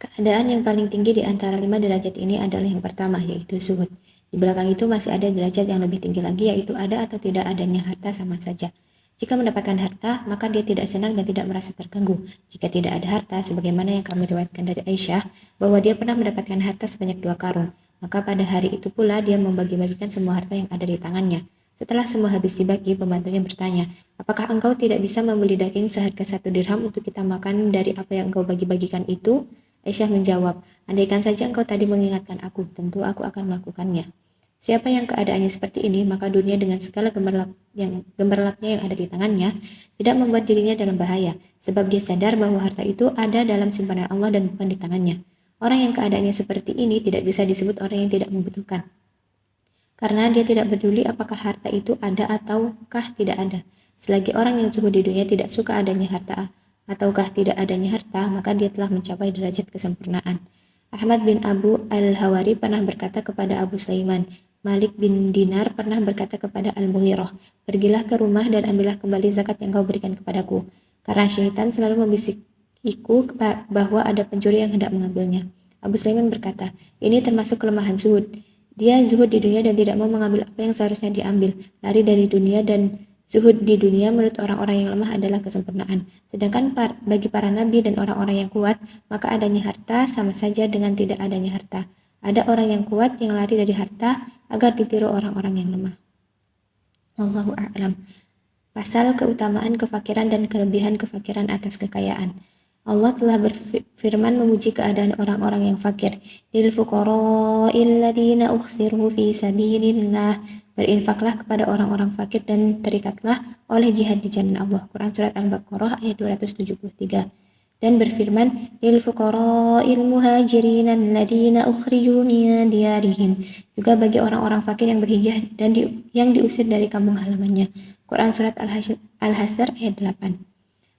Keadaan yang paling tinggi di antara 5 derajat ini adalah yang pertama, yaitu zuhud. Di belakang itu masih ada derajat yang lebih tinggi lagi, yaitu ada atau tidak adanya harta sama saja. Jika mendapatkan harta, maka dia tidak senang dan tidak merasa terganggu. Jika tidak ada harta, sebagaimana yang kami riwayatkan dari Aisyah, bahwa dia pernah mendapatkan harta sebanyak 2 karung, maka pada hari itu pula dia membagi-bagikan semua harta yang ada di tangannya. Setelah semua habis dibagi, pembantunya bertanya, apakah engkau tidak bisa membeli daging seharga 1 dirham untuk kita makan dari apa yang engkau bagi-bagikan itu? Aisyah menjawab, andaikan saja engkau tadi mengingatkan aku, tentu aku akan melakukannya. Siapa yang keadaannya seperti ini, maka dunia dengan segala gemerlapnya yang ada di tangannya, tidak membuat dirinya dalam bahaya, sebab dia sadar bahwa harta itu ada dalam simpanan Allah dan bukan di tangannya. Orang yang keadaannya seperti ini tidak bisa disebut orang yang tidak membutuhkan, karena dia tidak peduli apakah harta itu ada ataukah tidak ada. Selagi orang yang zuhud di dunia tidak suka adanya harta ataukah tidak adanya harta, maka dia telah mencapai derajat kesempurnaan. Ahmad bin Abu al-Hawari pernah berkata kepada Abu Sulaiman, Malik bin Dinar pernah berkata kepada Al-Mughirah, pergilah ke rumah dan ambillah kembali zakat yang kau berikan kepadaku, karena syaitan selalu membisikiku bahwa ada pencuri yang hendak mengambilnya. Abu Sulaiman berkata, ini termasuk kelemahan zuhud. Dia zuhud di dunia dan tidak mau mengambil apa yang seharusnya diambil, lari dari dunia, dan zuhud di dunia menurut orang-orang yang lemah adalah kesempurnaan. Sedangkan bagi para nabi dan orang-orang yang kuat, maka adanya harta sama saja dengan tidak adanya harta. Ada orang yang kuat yang lari dari harta agar ditiru orang-orang yang lemah. Allahu a'lam. Pasal keutamaan kefakiran dan kelebihan kefakiran atas kekayaan. Allah telah berfirman memuji keadaan orang-orang yang fakir. Lil fuqara'il ladzina ukhsiru fi sabilillah. Berinfaklah kepada orang-orang fakir dan terikatlah oleh jihad di jalan Allah. Quran surat Al-Baqarah ayat 273. Dan berfirman, lil fuqara'il muhajirin alladzina ukhriju min diyarihim. Juga bagi orang-orang fakir yang berhijrah dan yang diusir dari kampung halamannya. Quran surat Al-Hasr ayat 8.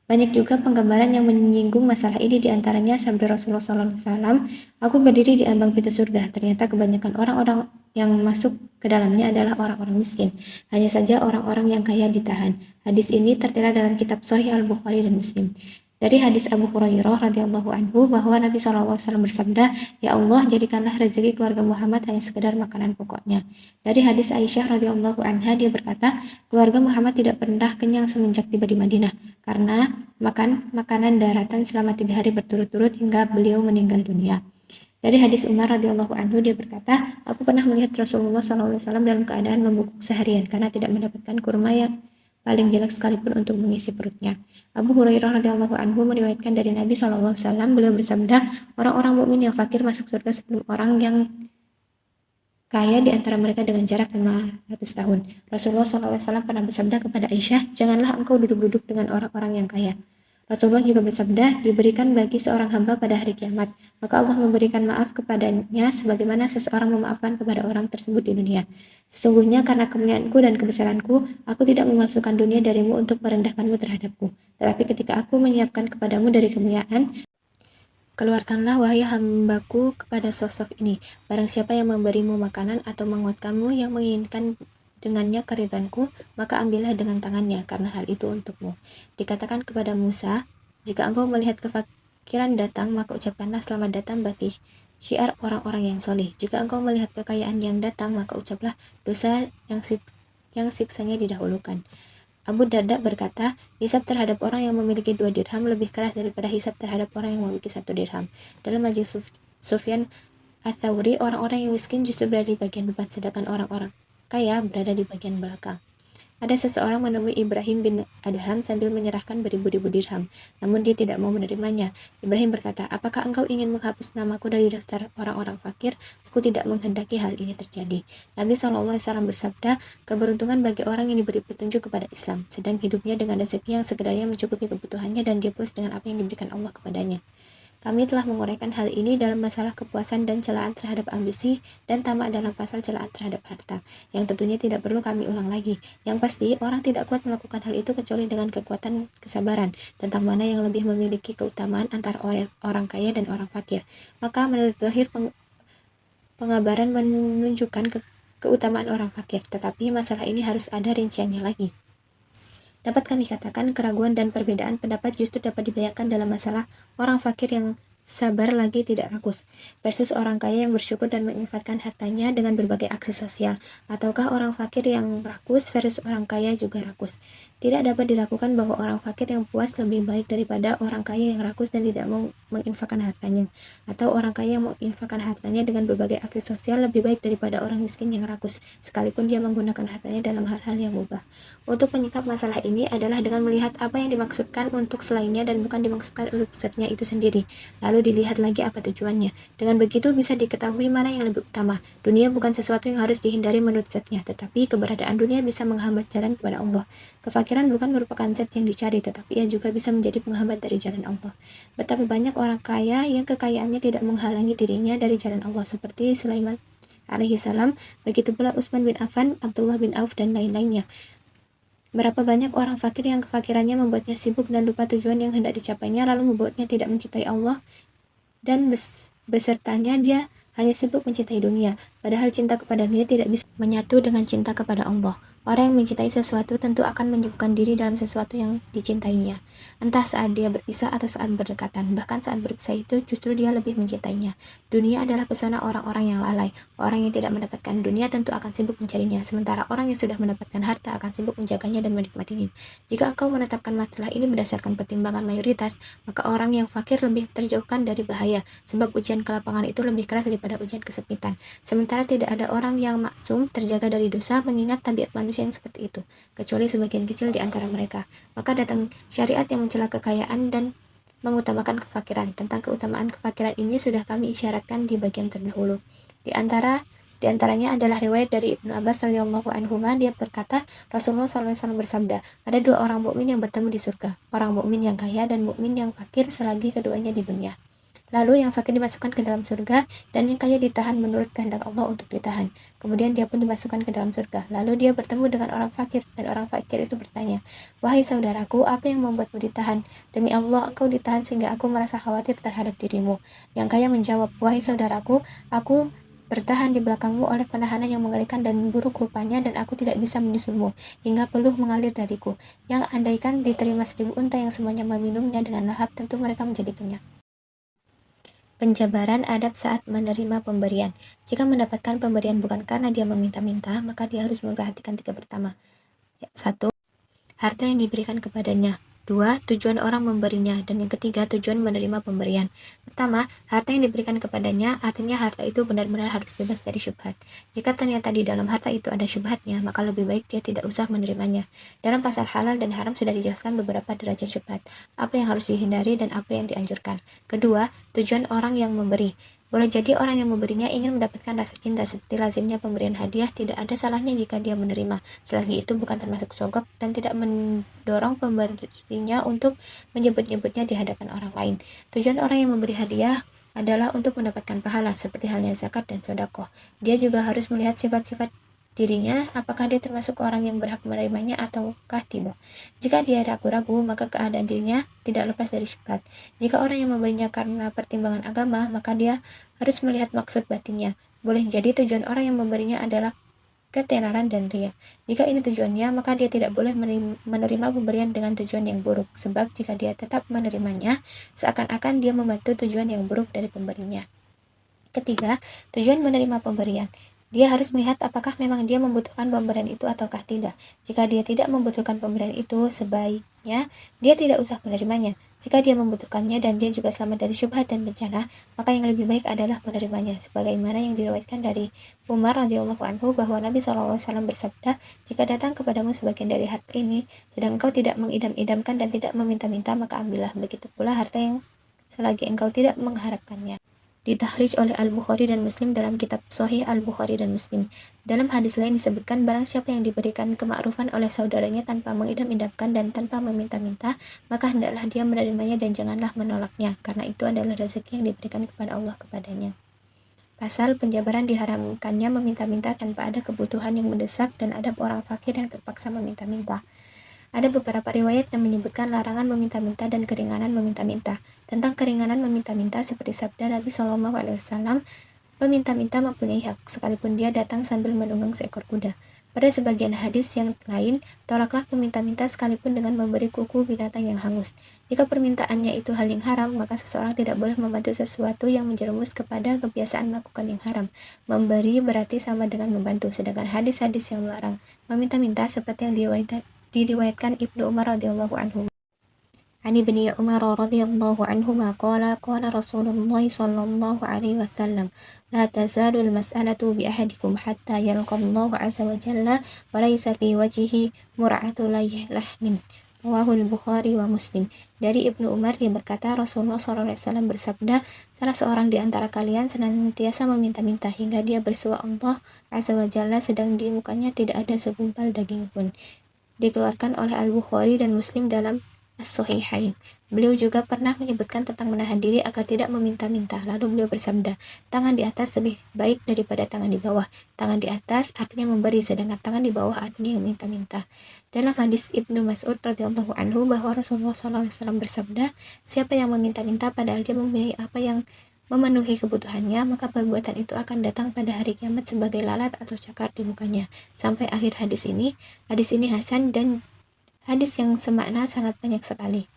Banyak juga penggambaran yang menyinggung masalah ini, diantaranya sabda Rasulullah SAW, aku berdiri di ambang pintu surga, ternyata kebanyakan orang-orang yang masuk ke dalamnya adalah orang-orang miskin. Hanya saja orang-orang yang kaya ditahan. Hadis ini tertera dalam kitab Sahih Al-Bukhari dan Muslim. Dari hadis Abu Hurairah radhiyallahu anhu bahwa Nabi SAW bersabda, ya Allah, jadikanlah rezeki keluarga Muhammad hanya sekedar makanan pokoknya. Dari hadis Aisyah radhiyallahu anha, dia berkata, keluarga Muhammad tidak pernah kenyang semenjak tiba di Madinah, karena makan makanan daratan selama 3 hari berturut-turut hingga beliau meninggal dunia. Dari hadis Umar radhiyallahu anhu, dia berkata, aku pernah melihat Rasulullah SAW dalam keadaan membungkuk seharian karena tidak mendapatkan kurma yang paling jelek sekalipun untuk mengisi perutnya. Abu Hurairah radhiyallahu anhu meriwayatkan dari Nabi SAW, beliau bersabda, orang-orang mukmin yang fakir masuk surga sebelum orang yang kaya di antara mereka dengan jarak 500 tahun. Rasulullah SAW pernah bersabda kepada Aisyah, janganlah engkau duduk-duduk dengan orang-orang yang kaya. Rasulullah juga bersabda, diberikan bagi seorang hamba pada hari kiamat, maka Allah memberikan maaf kepadanya sebagaimana seseorang memaafkan kepada orang tersebut di dunia. Sesungguhnya karena kemuliaanku dan kebesaranku, aku tidak memasukkan dunia darimu untuk merendahkanmu terhadapku. Tetapi ketika aku menyiapkan kepadamu dari kemuliaan, keluarkanlah wahai hambaku kepada sosok ini. Barang siapa yang memberimu makanan atau menguatkanmu yang menginginkan dengannya keridhaanku, maka ambillah dengan tangannya, karena hal itu untukmu. Dikatakan kepada Musa, jika engkau melihat kefakiran datang, maka ucapkanlah selamat datang bagi syiar orang-orang yang soleh. Jika engkau melihat kekayaan yang datang, maka ucaplah dosa yang siksanya didahulukan. Abu Darda berkata, hisab terhadap orang yang memiliki 2 dirham lebih keras daripada hisab terhadap orang yang memiliki 1 dirham. Dalam majlis Sufyan Ats-Tsauri, orang-orang yang miskin justru berada di bagian depan, sedangkan orang-orang kaya berada di bagian belakang. Ada seseorang menemui Ibrahim bin Adham sambil menyerahkan beribu-ribu dirham, namun dia tidak mau menerimanya. Ibrahim berkata, apakah engkau ingin menghapus namaku dari daftar orang-orang fakir? Aku tidak menghendaki hal ini terjadi. Nabi SAW bersabda, keberuntungan bagi orang yang diberi petunjuk kepada Islam, sedang hidupnya dengan rezeki yang sekedarnya mencukupi kebutuhannya dan dia puas dengan apa yang diberikan Allah kepadanya. Kami telah menguraikan hal ini dalam masalah kepuasan dan celaan terhadap ambisi dan tamak dalam pasal celaan terhadap harta, yang tentunya tidak perlu kami ulang lagi. Yang pasti, orang tidak kuat melakukan hal itu kecuali dengan kekuatan kesabaran tentang mana yang lebih memiliki keutamaan antara orang kaya dan orang fakir. Maka menurut zahir pengabaran menunjukkan keutamaan orang fakir, tetapi masalah ini harus ada rinciannya lagi. Dapat kami katakan, keraguan dan perbedaan pendapat justru dapat dibayangkan dalam masalah orang fakir yang sabar lagi tidak rakus, versus orang kaya yang bersyukur dan menginfakkan hartanya dengan berbagai aksi sosial, ataukah orang fakir yang rakus versus orang kaya juga rakus. Tidak dapat dilakukan bahwa orang fakir yang puas lebih baik daripada orang kaya yang rakus dan tidak mau menginfakkan hartanya, atau orang kaya yang menginfakkan hartanya dengan berbagai aksi sosial lebih baik daripada orang miskin yang rakus, sekalipun dia menggunakan hartanya dalam hal-hal yang mubah. Untuk menyikap masalah ini adalah dengan melihat apa yang dimaksudkan untuk selainnya dan bukan dimaksudkan untuk zatnya itu sendiri. Lalu dilihat lagi apa tujuannya. Dengan begitu bisa diketahui mana yang lebih utama. Dunia bukan sesuatu yang harus dihindari menurut zatnya, tetapi keberadaan dunia bisa menghambat jalan kepada Allah. Kefakiran bukan merupakan zat yang dicari, tetapi ia juga bisa menjadi penghambat dari jalan Allah. Betapa banyak orang kaya yang kekayaannya tidak menghalangi dirinya dari jalan Allah, seperti Sulaiman alaihi salam, begitu pula Utsman bin Affan, Abdullah bin Auf, dan lain-lainnya. Berapa banyak orang fakir yang kefakirannya membuatnya sibuk dan lupa tujuan yang hendak dicapainya, lalu membuatnya tidak mencintai Allah dan besertanya dia hanya sibuk mencintai dunia, padahal cinta kepada dunia tidak bisa menyatu dengan cinta kepada Allah. Orang yang mencintai sesuatu tentu akan menyibukkan diri dalam sesuatu yang dicintainya, entah saat dia berpisah atau saat berdekatan. Bahkan saat berpisah itu justru dia lebih mencintainya. Dunia adalah pesona orang-orang yang lalai. Orang yang tidak mendapatkan dunia tentu akan sibuk mencarinya, sementara orang yang sudah mendapatkan harta akan sibuk menjaganya dan menikmatinya. Jika engkau menetapkan masalah ini berdasarkan pertimbangan mayoritas, maka orang yang fakir lebih terjauhkan dari bahaya, sebab ujian kelapangan itu lebih keras daripada ujian kesempitan. Sementara tidak ada orang yang maksum terjaga dari dosa, mengingat tabiat manusia yang seperti itu, kecuali sebagian kecil di antara mereka. Maka datang syariat yang mencela kekayaan dan mengutamakan kefakiran. Tentang keutamaan kefakiran ini sudah kami isyaratkan di bagian terdahulu. Di antaranya adalah riwayat dari Ibnu Abbas radhiyallahu anhu. Dia berkata, Rasulullah SAW bersabda, ada dua orang mukmin yang bertemu di surga, orang mukmin yang kaya dan mukmin yang fakir selagi keduanya di dunia. Lalu yang fakir dimasukkan ke dalam surga dan yang kaya ditahan menurut kehendak Allah untuk ditahan. Kemudian dia pun dimasukkan ke dalam surga. Lalu dia bertemu dengan orang fakir dan orang fakir itu bertanya, "Wahai saudaraku, apa yang membuatmu ditahan? Demi Allah, engkau ditahan sehingga aku merasa khawatir terhadap dirimu." Yang kaya menjawab, "Wahai saudaraku, aku bertahan di belakangmu oleh penahanan yang mengerikan dan buruk rupanya, dan aku tidak bisa menyusulmu hingga peluh mengalir dariku. Yang andaikan diterima 1000 unta yang semuanya meminumnya dengan lahap, tentu mereka menjadi kenyang." Penjabaran adab saat menerima pemberian. Jika mendapatkan pemberian bukan karena dia meminta-minta, maka dia harus memperhatikan 3 pertama. 1. Harta yang diberikan kepadanya. 2. Tujuan orang memberinya. Dan yang ketiga, tujuan menerima pemberian. Pertama, harta yang diberikan kepadanya, artinya harta itu benar-benar harus bebas dari syubhat. Jika ternyata di dalam harta itu ada syubhatnya, maka lebih baik dia tidak usah menerimanya. Dalam pasal halal dan haram sudah dijelaskan beberapa derajat syubhat, apa yang harus dihindari dan apa yang dianjurkan. Kedua, tujuan orang yang memberi. Boleh jadi orang yang memberinya ingin mendapatkan rasa cinta, seperti lazimnya pemberian hadiah. Tidak ada salahnya jika dia menerima, selagi itu bukan termasuk sogok dan tidak mendorong pemberinya untuk menyebut-nyebutnya di hadapan orang lain. Tujuan orang yang memberi hadiah adalah untuk mendapatkan pahala, seperti halnya zakat dan sedekah. Dia juga harus melihat sifat-sifat dirinya, apakah dia termasuk orang yang berhak menerimanya ataukah tidak. Jika dia ragu-ragu, maka keadaan dirinya tidak lepas dari syubhat. Jika orang yang memberinya karena pertimbangan agama, maka dia harus melihat maksud batinnya. Boleh jadi tujuan orang yang memberinya adalah ketenaran dan ria. Jika ini tujuannya, maka dia tidak boleh menerima pemberian dengan tujuan yang buruk, sebab jika dia tetap menerimanya, seakan-akan dia membantu tujuan yang buruk dari pemberinya. Ketiga, tujuan menerima pemberian. Dia harus melihat apakah memang dia membutuhkan pemberian itu ataukah tidak. Jika dia tidak membutuhkan pemberian itu, sebaiknya dia tidak usah menerimanya. Jika dia membutuhkannya dan dia juga selamat dari syubhat dan bencana, maka yang lebih baik adalah menerimanya. Sebagaimana yang diriwayatkan dari Umar radhiyallahu anhu bahwa Nabi SAW bersabda, "Jika datang kepadamu sebagian dari harta ini, sedang engkau tidak mengidam-idamkan dan tidak meminta-minta, maka ambillah. Begitu pula harta yang selagi engkau tidak mengharapkannya." Ditahrijh oleh Al-Bukhari dan Muslim dalam kitab Sahih Al-Bukhari dan Muslim. Dalam hadis lain disebutkan, barang siapa yang diberikan kemakrufan oleh saudaranya tanpa mengidam-idamkan dan tanpa meminta-minta, maka hendaklah dia menerimanya dan janganlah menolaknya, karena itu adalah rezeki yang diberikan kepada Allah kepadanya. Pasal penjabaran diharamkannya meminta-minta tanpa ada kebutuhan yang mendesak dan adab orang fakir yang terpaksa meminta-minta. Ada beberapa riwayat yang menyebutkan larangan meminta-minta dan keringanan meminta-minta. Tentang keringanan meminta-minta, seperti sabda Nabi SAW, peminta-minta mempunyai hak, sekalipun dia datang sambil menunggang seekor kuda. Pada sebagian hadis yang lain, tolaklah peminta-minta sekalipun dengan memberi kuku binatang yang hangus. Jika permintaannya itu hal yang haram, maka seseorang tidak boleh membantu sesuatu yang menjerumus kepada kebiasaan melakukan yang haram. Memberi berarti sama dengan membantu, sedangkan hadis-hadis yang melarang meminta-minta seperti yang diriwayatkan Ibnu Umar radhiyallahu anhu. عن ابن عمر رضي الله عنهما قال رسول الله صلى الله عليه وسلم لا تزال المسألة بأحدكم حتى يلقى الله عز وجل وليس في وجهه مرعة لحم Rawahul Bukhari wa Muslim. Dari Ibnu Umar dia berkata, Rasulullah SAW bersabda, salah seorang di antara kalian senantiasa meminta-minta hingga dia bersua Allah Azza wa Jalla sedang di mukanya tidak ada segumpal daging pun. Dikeluarkan oleh Al-Bukhari dan Muslim dalam As-Sahihain. Beliau juga pernah menyebutkan tentang menahan diri agar tidak meminta-minta. Lalu beliau bersabda, tangan di atas lebih baik daripada tangan di bawah. Tangan di atas artinya memberi, sedangkan tangan di bawah artinya yang minta-minta. Dalam hadis Ibnu Mas'ud radhiyallahu anhu bahwa Rasulullah SAW bersabda, siapa yang meminta-minta padahal dia mempunyai apa yang memenuhi kebutuhannya, maka perbuatan itu akan datang pada hari kiamat sebagai lalat atau cakar di mukanya. Sampai akhir hadis ini hasan dan hadis yang semakna sangat banyak sekali.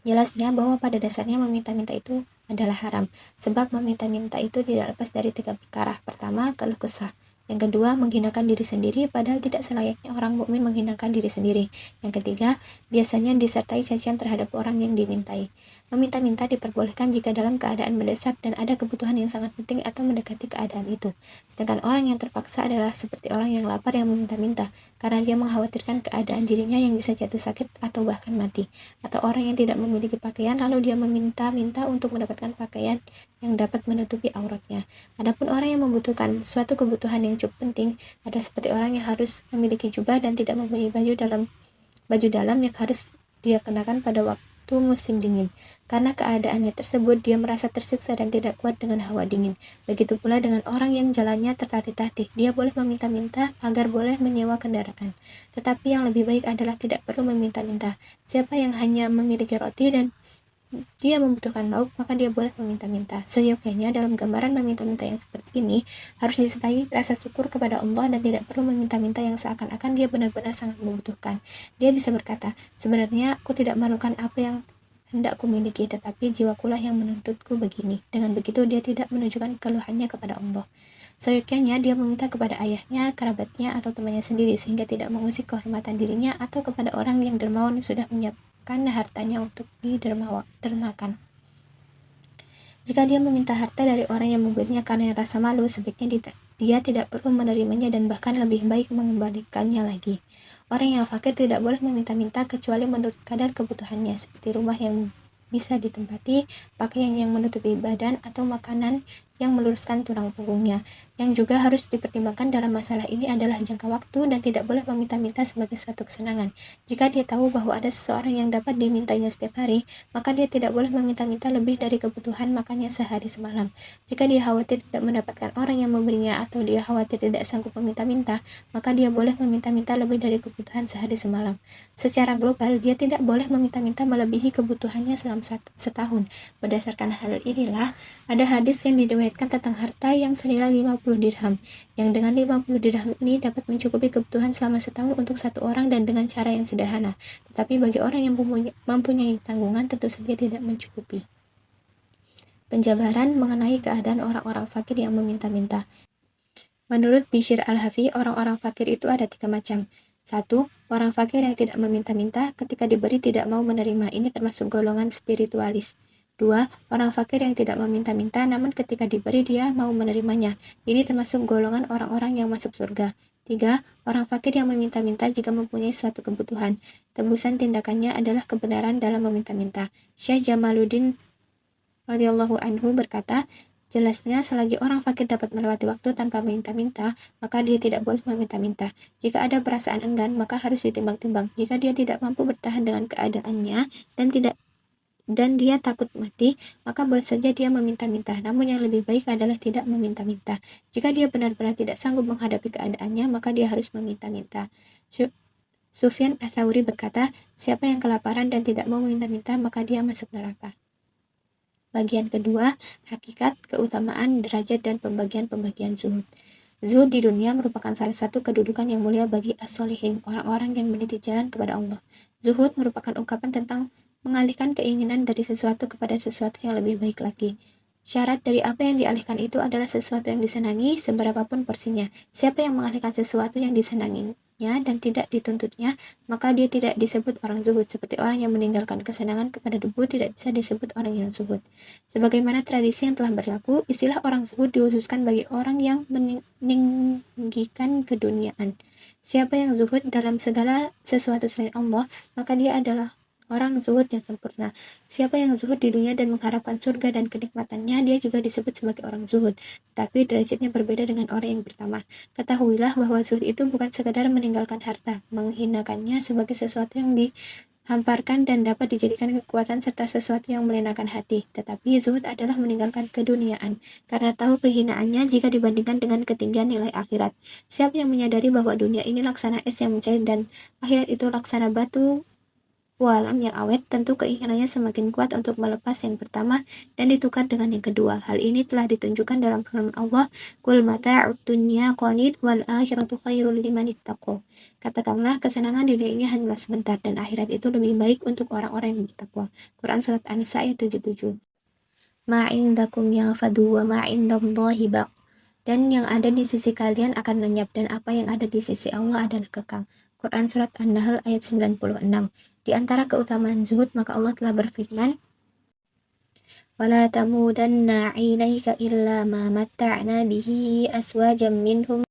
Jelasnya bahwa pada dasarnya meminta-minta itu adalah haram, sebab meminta-minta itu tidak lepas dari 3 perkara. Pertama, keluh kesah. Yang kedua, menghinakan diri sendiri, padahal tidak selayaknya orang mukmin menghinakan diri sendiri. Yang ketiga, biasanya disertai cacian terhadap orang yang dimintai. Meminta-minta diperbolehkan jika dalam keadaan mendesak dan ada kebutuhan yang sangat penting atau mendekati keadaan itu. Sedangkan orang yang terpaksa adalah seperti orang yang lapar yang meminta-minta, karena dia mengkhawatirkan keadaan dirinya yang bisa jatuh sakit atau bahkan mati. Atau orang yang tidak memiliki pakaian, lalu dia meminta-minta untuk mendapatkan pakaian yang dapat menutupi auratnya. Adapun orang yang membutuhkan suatu kebutuhan yang cukup penting adalah seperti orang yang harus memiliki jubah dan tidak mempunyai baju dalam yang harus dia kenakan pada waktu musim dingin. Karena keadaannya tersebut, dia merasa tersiksa dan tidak kuat dengan hawa dingin. Begitu pula dengan orang yang jalannya tertatih-tatih, dia boleh meminta-minta agar boleh menyewa kendaraan. Tetapi yang lebih baik adalah tidak perlu meminta-minta. Siapa yang hanya memiliki roti dan dia membutuhkan lauk, maka dia boleh meminta-minta. Seyogyanya dalam gambaran meminta-minta yang seperti ini harus disertai rasa syukur kepada Allah dan tidak perlu meminta-minta yang seakan-akan dia benar-benar sangat membutuhkan. Dia bisa berkata, sebenarnya aku tidak memerlukan apa yang hendak kumiliki, tetapi jiwakulah yang menuntutku begini. Dengan begitu dia tidak menunjukkan keluhannya kepada Allah. Seyogyanya dia meminta kepada ayahnya, kerabatnya, atau temannya sendiri sehingga tidak mengusik kehormatan dirinya atau kepada orang yang dermawan yang sudah menyiapkan hartanya untuk didermakan. Jika dia meminta harta dari orang yang memberinya karena rasa malu, sebaiknya dia tidak perlu menerimanya dan bahkan lebih baik mengembalikannya lagi. Orang yang fakir tidak boleh meminta-minta kecuali menurut kadar kebutuhannya, seperti rumah yang bisa ditempati, pakaian yang menutupi badan, atau makanan yang meluruskan tulang punggungnya. Yang juga harus dipertimbangkan dalam masalah ini adalah jangka waktu dan tidak boleh meminta-minta sebagai suatu kesenangan. Jika dia tahu bahwa ada seseorang yang dapat dimintanya setiap hari, maka dia tidak boleh meminta-minta lebih dari kebutuhan makannya sehari semalam. Jika dia khawatir tidak mendapatkan orang yang memberinya atau dia khawatir tidak sanggup meminta-minta, maka dia boleh meminta-minta lebih dari kebutuhan sehari semalam. Secara global, dia tidak boleh meminta-minta melebihi kebutuhannya selama setahun. Berdasarkan hal inilah, ada hadis yang diriwayatkan tentang harta yang senilai 50 dirham, yang dengan 50 dirham ini dapat mencukupi kebutuhan selama setahun untuk satu orang dan dengan cara yang sederhana. Tetapi bagi orang yang mempunyai tanggungan tentu saja tidak mencukupi. Penjabaran mengenai keadaan orang-orang fakir yang meminta-minta. Menurut Bishr al-Hafi, orang-orang fakir itu ada 3 macam. 1. Orang fakir yang tidak meminta-minta, ketika diberi tidak mau menerima. Ini termasuk golongan spiritualis. 2. Orang fakir yang tidak meminta-minta, namun ketika diberi dia mau menerimanya. Ini termasuk golongan orang-orang yang masuk surga. 3. Orang fakir yang meminta-minta jika mempunyai suatu kebutuhan. Tebusan tindakannya adalah kebenaran dalam meminta-minta. Syekh Jamaluddin radhiyallahu anhu berkata, jelasnya selagi orang fakir dapat melewati waktu tanpa meminta-minta, maka dia tidak boleh meminta-minta. Jika ada perasaan enggan, maka harus ditimbang-timbang. Jika dia tidak mampu bertahan dengan keadaannya dan dia takut mati, maka boleh saja dia meminta-minta. Namun yang lebih baik adalah tidak meminta-minta. Jika dia benar-benar tidak sanggup menghadapi keadaannya, maka dia harus meminta-minta. Sufyan Ats-Tsauri berkata, siapa yang kelaparan dan tidak mau meminta-minta, maka dia masuk neraka. Bagian kedua, hakikat, keutamaan, derajat, dan pembagian-pembagian zuhud. Zuhud di dunia merupakan salah satu kedudukan yang mulia bagi as-solihin, orang-orang yang meniti jalan kepada Allah. Zuhud merupakan ungkapan tentang mengalihkan keinginan dari sesuatu kepada sesuatu yang lebih baik lagi. Syarat dari apa yang dialihkan itu adalah sesuatu yang disenangi, seberapapun porsinya. Siapa yang mengalihkan sesuatu yang disenanginya dan tidak dituntutnya, maka dia tidak disebut orang zuhud. Seperti orang yang meninggalkan kesenangan kepada debu tidak bisa disebut orang yang zuhud. Sebagaimana tradisi yang telah berlaku, istilah orang zuhud dikhususkan bagi orang yang meninggikan keduniaan. Siapa yang zuhud dalam segala sesuatu selain Allah, maka dia adalah orang zuhud yang sempurna. Siapa yang zuhud di dunia dan mengharapkan surga dan kenikmatannya, dia juga disebut sebagai orang zuhud. Tapi derajatnya berbeda dengan orang yang pertama. Ketahuilah bahwa zuhud itu bukan sekadar meninggalkan harta, menghinakannya sebagai sesuatu yang dihamparkan dan dapat dijadikan kekuatan serta sesuatu yang melenakan hati. Tetapi zuhud adalah meninggalkan keduniaan, karena tahu kehinaannya jika dibandingkan dengan ketinggian nilai akhirat. Siapa yang menyadari bahwa dunia ini laksana es yang mencair dan akhirat itu laksana batu walam yang awet, tentu keinginannya semakin kuat untuk melepas yang pertama dan ditukar dengan yang kedua. Hal ini telah ditunjukkan dalam firman Allah, "Qul mata'ud dunya qalil wal akhiratu khairul liman ittaqo." Katakanlah, kesenangan di dunia ini hanyalah sebentar dan akhirat itu lebih baik untuk orang-orang yang bertakwa. Quran surat An-Nisa ayat 77. Ma indakum yanfadu wa ma indallahi baq. Dan yang ada di sisi kalian akan lenyap dan apa yang ada di sisi Allah adalah kekal. Quran surat An-Nahl ayat 96. Di antara keutamaan zuhud, maka Allah telah berfirman, وَلَا تَمُودَنَّ عَيْنَيْكَ إِلَّا مَا مَتَّعْنَا بِهِ أَزْوَاجًا مِّنْهُمْ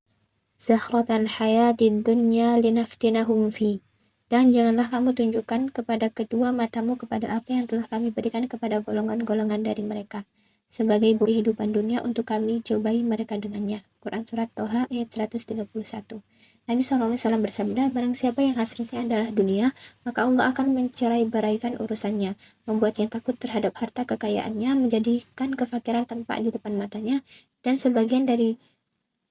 زَهْرَةَ الْحَيَاةِ الدُّنْيَا لِنَفْتِنَهُمْ فِيهِ. Dan janganlah kamu tunjukkan kepada kedua matamu kepada apa yang telah kami berikan kepada golongan-golongan dari mereka, sebagai bukti kehidupan dunia untuk kami cobai mereka dengannya. Quran surat Toha ayat 131. Nabi SAW bersabda, barang siapa yang hasratnya adalah dunia, maka Allah akan mencerai-beraikan urusannya, membuatnya takut terhadap harta kekayaannya, menjadikan kefakiran tampak di depan matanya, dan sebagian dari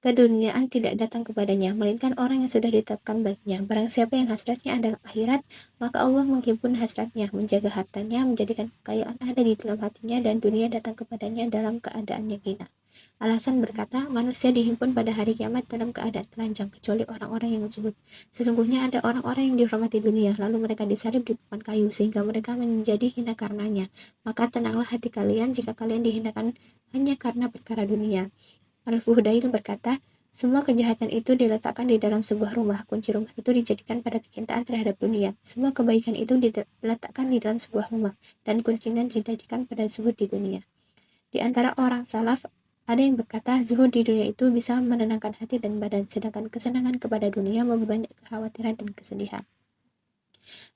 keduniaan tidak datang kepadanya, melainkan orang yang sudah ditetapkan baginya. Barang siapa yang hasratnya adalah akhirat, maka Allah menghimpun hasratnya, menjaga hartanya, menjadikan kekayaan ada di dalam hatinya, dan dunia datang kepadanya dalam keadaan yang hina. Alasan berkata, manusia dihimpun pada hari kiamat dalam keadaan telanjang, kecuali orang-orang yang zuhud. Sesungguhnya ada orang-orang yang dihormati dunia, lalu mereka disalib di papan kayu, sehingga mereka menjadi hina karenanya. Maka tenanglah hati kalian jika kalian dihinakan hanya karena perkara dunia. Al-Fudail berkata, semua kejahatan itu diletakkan di dalam sebuah rumah. Kunci rumah itu dijadikan pada kecintaan terhadap dunia. Semua kebaikan itu diletakkan di dalam sebuah rumah, dan kuncinya dijadikan pada zuhud di dunia. Di antara orang salaf, ada yang berkata, zuhud di dunia itu bisa menenangkan hati dan badan, sedangkan kesenangan kepada dunia memperbanyak kekhawatiran dan kesedihan.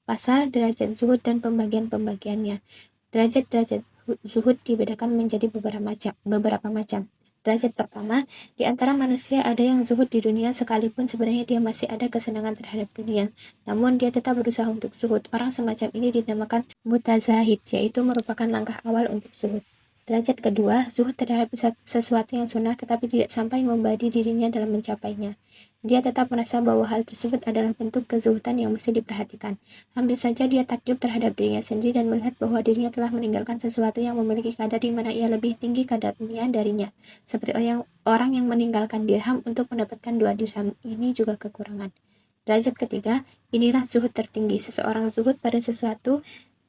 Pasal derajat zuhud dan pembagian-pembagiannya. Derajat-derajat zuhud dibedakan menjadi beberapa macam. Derajat pertama, di antara manusia ada yang zuhud di dunia sekalipun sebenarnya dia masih ada kesenangan terhadap dunia, namun dia tetap berusaha untuk zuhud. Orang semacam ini dinamakan mutazahid, yaitu merupakan langkah awal untuk zuhud. Derajat kedua, zuhud terhadap sesuatu yang sunnah tetapi tidak sampai membadi dirinya dalam mencapainya. Dia tetap merasa bahwa hal tersebut adalah bentuk kezuhudan yang mesti diperhatikan. Hampir saja dia takjub terhadap dirinya sendiri dan melihat bahwa dirinya telah meninggalkan sesuatu yang memiliki kadar di mana ia lebih tinggi kadarnya darinya. Seperti orang yang meninggalkan dirham untuk mendapatkan 2 dirham, ini juga kekurangan. Derajat ketiga, inilah zuhud tertinggi. Seseorang zuhud pada sesuatu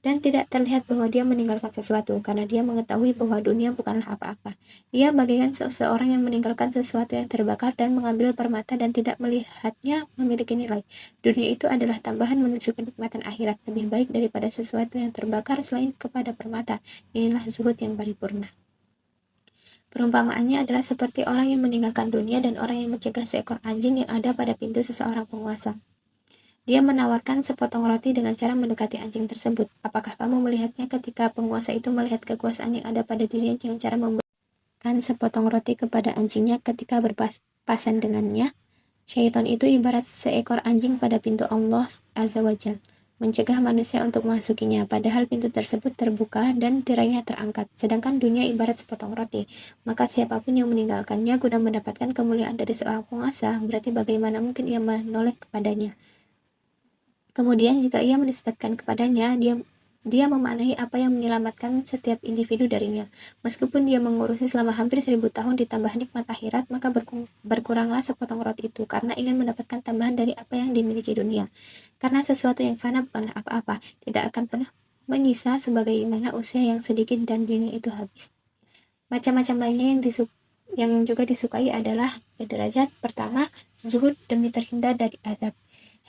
dan tidak terlihat bahwa dia meninggalkan sesuatu, karena dia mengetahui bahwa dunia bukanlah apa-apa. Ia bagaikan seseorang yang meninggalkan sesuatu yang terbakar dan mengambil permata dan tidak melihatnya memiliki nilai. Dunia itu adalah tambahan menuju kenikmatan akhirat, lebih baik daripada sesuatu yang terbakar selain kepada permata. Inilah zuhud yang paripurna. Perumpamaannya adalah seperti orang yang meninggalkan dunia dan orang yang mencegah seekor anjing yang ada pada pintu seseorang penguasa. Dia menawarkan sepotong roti dengan cara mendekati anjing tersebut. Apakah kamu melihatnya ketika penguasa itu melihat kekuasaan yang ada pada dirinya dengan cara memberikan sepotong roti kepada anjingnya ketika berpapasan dengannya? Syaitan itu ibarat seekor anjing pada pintu Allah Azza wa Jalla, mencegah manusia untuk memasukinya, padahal pintu tersebut terbuka dan tirainya terangkat. Sedangkan dunia ibarat sepotong roti. Maka siapapun yang meninggalkannya guna mendapatkan kemuliaan dari seorang penguasa, berarti bagaimana mungkin ia menoleh kepadanya? Kemudian jika ia menisbatkan kepadanya, dia Dia memaknai apa yang menyelamatkan setiap individu darinya. Meskipun dia mengurusi selama hampir 1000 tahun ditambah nikmat akhirat, maka berkuranglah sepotong roti itu karena ingin mendapatkan tambahan dari apa yang dimiliki dunia. Karena sesuatu yang fana bukanlah apa-apa, tidak akan pernah menyisa sebagaimana usia yang sedikit dan dunia itu habis. Macam-macam lainnya yang juga disukai adalah derajat pertama, zuhud demi terhindar dari azab,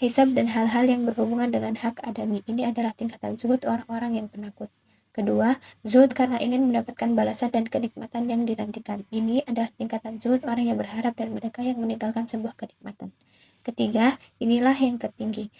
hisab dan hal-hal yang berhubungan dengan hak adami. Ini adalah tingkatan zuhud orang-orang yang penakut. Kedua, zuhud karena ingin mendapatkan balasan dan kenikmatan yang dinantikan. Ini adalah tingkatan zuhud orang yang berharap dan mereka yang meninggalkan sebuah kenikmatan. Ketiga, inilah yang tertinggi.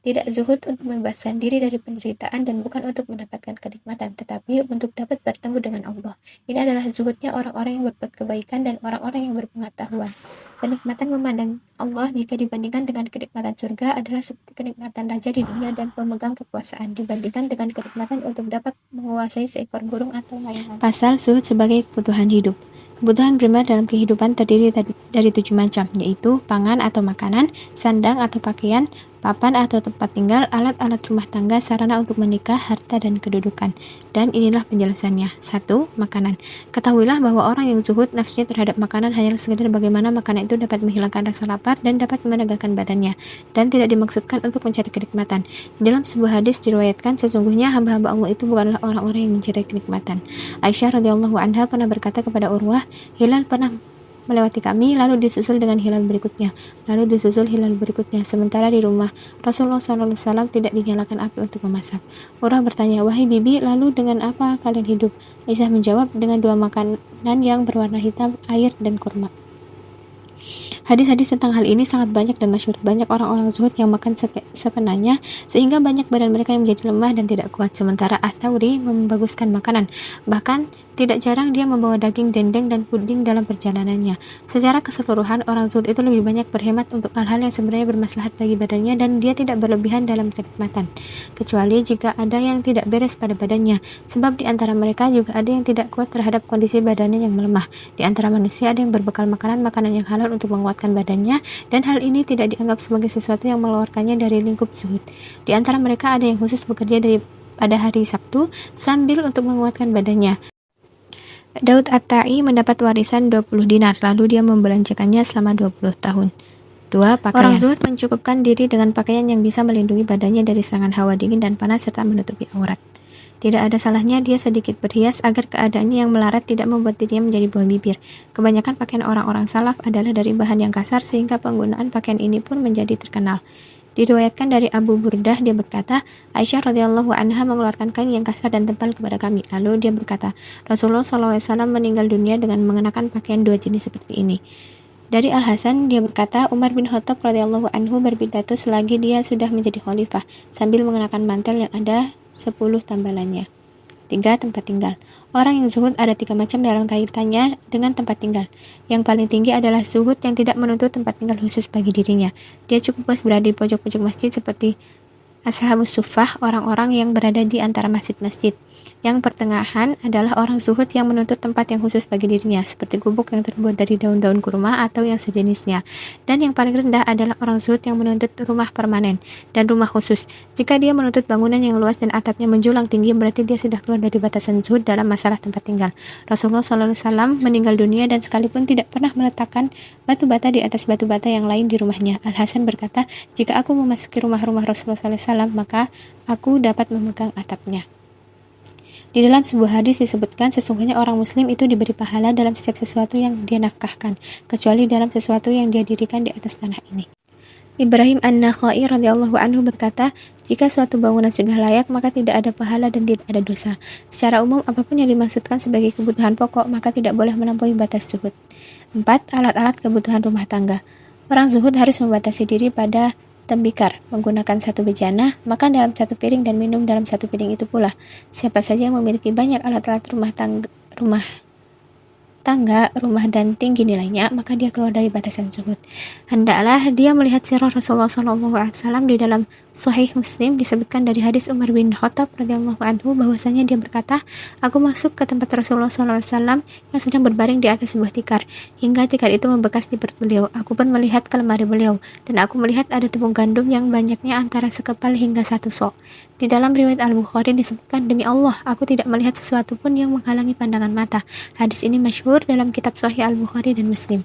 Tidak zuhud untuk membebaskan diri dari penderitaan dan bukan untuk mendapatkan kenikmatan, tetapi untuk dapat bertemu dengan Allah. Ini adalah zuhudnya orang-orang yang berbuat kebaikan dan orang-orang yang berpengetahuan. Kenikmatan memandang Allah jika dibandingkan dengan kenikmatan surga adalah seperti kenikmatan raja di dunia dan pemegang kekuasaan dibandingkan dengan kenikmatan untuk dapat menguasai seekor burung atau layangan. Pasal zuhud sebagai kebutuhan hidup. Kebutuhan primer dalam kehidupan terdiri dari 7 macam, yaitu pangan atau makanan, sandang atau pakaian, papan atau tempat tinggal, alat-alat rumah tangga, sarana untuk menikah, harta dan kedudukan. Dan inilah penjelasannya. 1. Makanan. Ketahuilah bahwa orang yang zuhud nafsunya terhadap makanan hanyalah sekedar bagaimana makanan itu dapat menghilangkan rasa lapar dan dapat menegakkan badannya, dan tidak dimaksudkan untuk mencari kenikmatan. Dalam sebuah hadis diriwayatkan, sesungguhnya hamba-hamba Allah itu bukanlah orang-orang yang mencari kenikmatan. Aisyah radhiyallahu anha pernah berkata kepada Urwah, hilal pernah melewati kami, lalu disusul dengan hilal berikutnya, lalu disusul hilal berikutnya. Sementara di rumah Rasulullah SAW tidak dinyalakan api untuk memasak. Urwah bertanya, wahai bibi, lalu dengan apa kalian hidup? Aisyah menjawab, dengan 2 makanan yang berwarna hitam, air dan kurma. Hadis-hadis tentang hal ini sangat banyak dan masyhur. Banyak orang-orang zuhud yang makan sekenanya, sehingga banyak badan mereka yang menjadi lemah dan tidak kuat. Sementara Ats-Tsauri membaguskan makanan. Bahkan tidak jarang dia membawa daging dendeng dan puding dalam perjalanannya. Secara keseluruhan, orang zuhud itu lebih banyak berhemat untuk hal-hal yang sebenarnya bermaslahat bagi badannya, dan dia tidak berlebihan dalam kenikmatan, kecuali jika ada yang tidak beres pada badannya. Sebab di antara mereka juga ada yang tidak kuat terhadap kondisi badannya yang melemah. Di antara manusia ada yang berbekal makanan-makanan yang halal untuk menguatkan badannya, dan hal ini tidak dianggap sebagai sesuatu yang mengeluarkannya dari lingkup zuhud. Di antara mereka ada yang khusus bekerja pada hari Sabtu sambil untuk menguatkan badannya. Daud At-Tai mendapat warisan 20 dinar, lalu dia membelanjakannya selama 20 tahun. 2. Pakaian. Orang zuhud mencukupkan diri dengan pakaian yang bisa melindungi badannya dari serangan hawa dingin dan panas serta menutupi aurat. Tidak ada salahnya dia sedikit berhias agar keadaannya yang melarat tidak membuat dirinya menjadi buah bibir. Kebanyakan pakaian orang-orang salaf adalah dari bahan yang kasar, sehingga penggunaan pakaian ini pun menjadi terkenal. Diriwayatkan dari Abu Burdah, dia berkata, Aisyah radhiyallahu anha mengeluarkan kain yang kasar dan tebal kepada kami. Lalu dia berkata, Rasulullah SAW meninggal dunia dengan mengenakan pakaian 2 jenis seperti ini. Dari Al-Hasan, dia berkata, Umar bin Khattab radhiyallahu anhu berpidato selagi dia sudah menjadi khalifah, sambil mengenakan mantel yang ada 10 tambalannya. 3. Tempat tinggal. Orang yang zuhud ada 3 macam dalam kaitannya dengan tempat tinggal. Yang paling tinggi adalah zuhud yang tidak menuntut tempat tinggal khusus bagi dirinya. Dia cukup puas berada di pojok-pojok masjid seperti Ashabus Suffah, orang-orang yang berada di antara masjid-masjid. Yang pertengahan adalah orang zuhud yang menuntut tempat yang khusus bagi dirinya, seperti gubuk yang terbuat dari daun-daun kurma atau yang sejenisnya. Dan yang paling rendah adalah orang zuhud yang menuntut rumah permanen dan rumah khusus. Jika dia menuntut bangunan yang luas dan atapnya menjulang tinggi, berarti dia sudah keluar dari batasan zuhud dalam masalah tempat tinggal. Rasulullah SAW meninggal dunia dan sekalipun tidak pernah meletakkan batu bata di atas batu bata yang lain di rumahnya. Al-Hasan berkata, jika aku memasuki rumah-rumah Rasulullah SAW, maka aku dapat memegang atapnya. Di dalam sebuah hadis disebutkan, sesungguhnya orang muslim itu diberi pahala dalam setiap sesuatu yang dia nafkahkan, kecuali dalam sesuatu yang dia dirikan di atas tanah ini. Ibrahim An-Nakhai radhiyallahu anhu berkata, jika suatu bangunan sudah layak, maka tidak ada pahala dan tidak ada dosa. Secara umum, apapun yang dimaksudkan sebagai kebutuhan pokok, maka tidak boleh melampaui batas zuhud. 4. Alat-alat kebutuhan rumah tangga. Orang zuhud harus membatasi diri pada tembikar, menggunakan 1 bejana, makan dalam 1 piring dan minum dalam 1 piring itu pula. Siapa saja yang memiliki banyak alat-alat rumah dan tinggi nilainya, maka dia keluar dari batasan zuhud. Hendaklah dia melihat sirah Rasulullah SAW. Di dalam Sahih Muslim disebutkan dari hadis Umar bin Khattab radhiyallahu anhu bahwasanya dia berkata, aku masuk ke tempat Rasulullah SAW yang sedang berbaring di atas sebuah tikar, hingga tikar itu membekas di perut beliau. Aku pun melihat ke lemari beliau, dan aku melihat ada tepung gandum yang banyaknya antara sekepal hingga 1 sok. Di dalam riwayat Al-Bukhari disebutkan, demi Allah, aku tidak melihat sesuatu pun yang menghalangi pandangan mata. Hadis ini masyhur dalam kitab Sahih Al-Bukhari dan Muslim.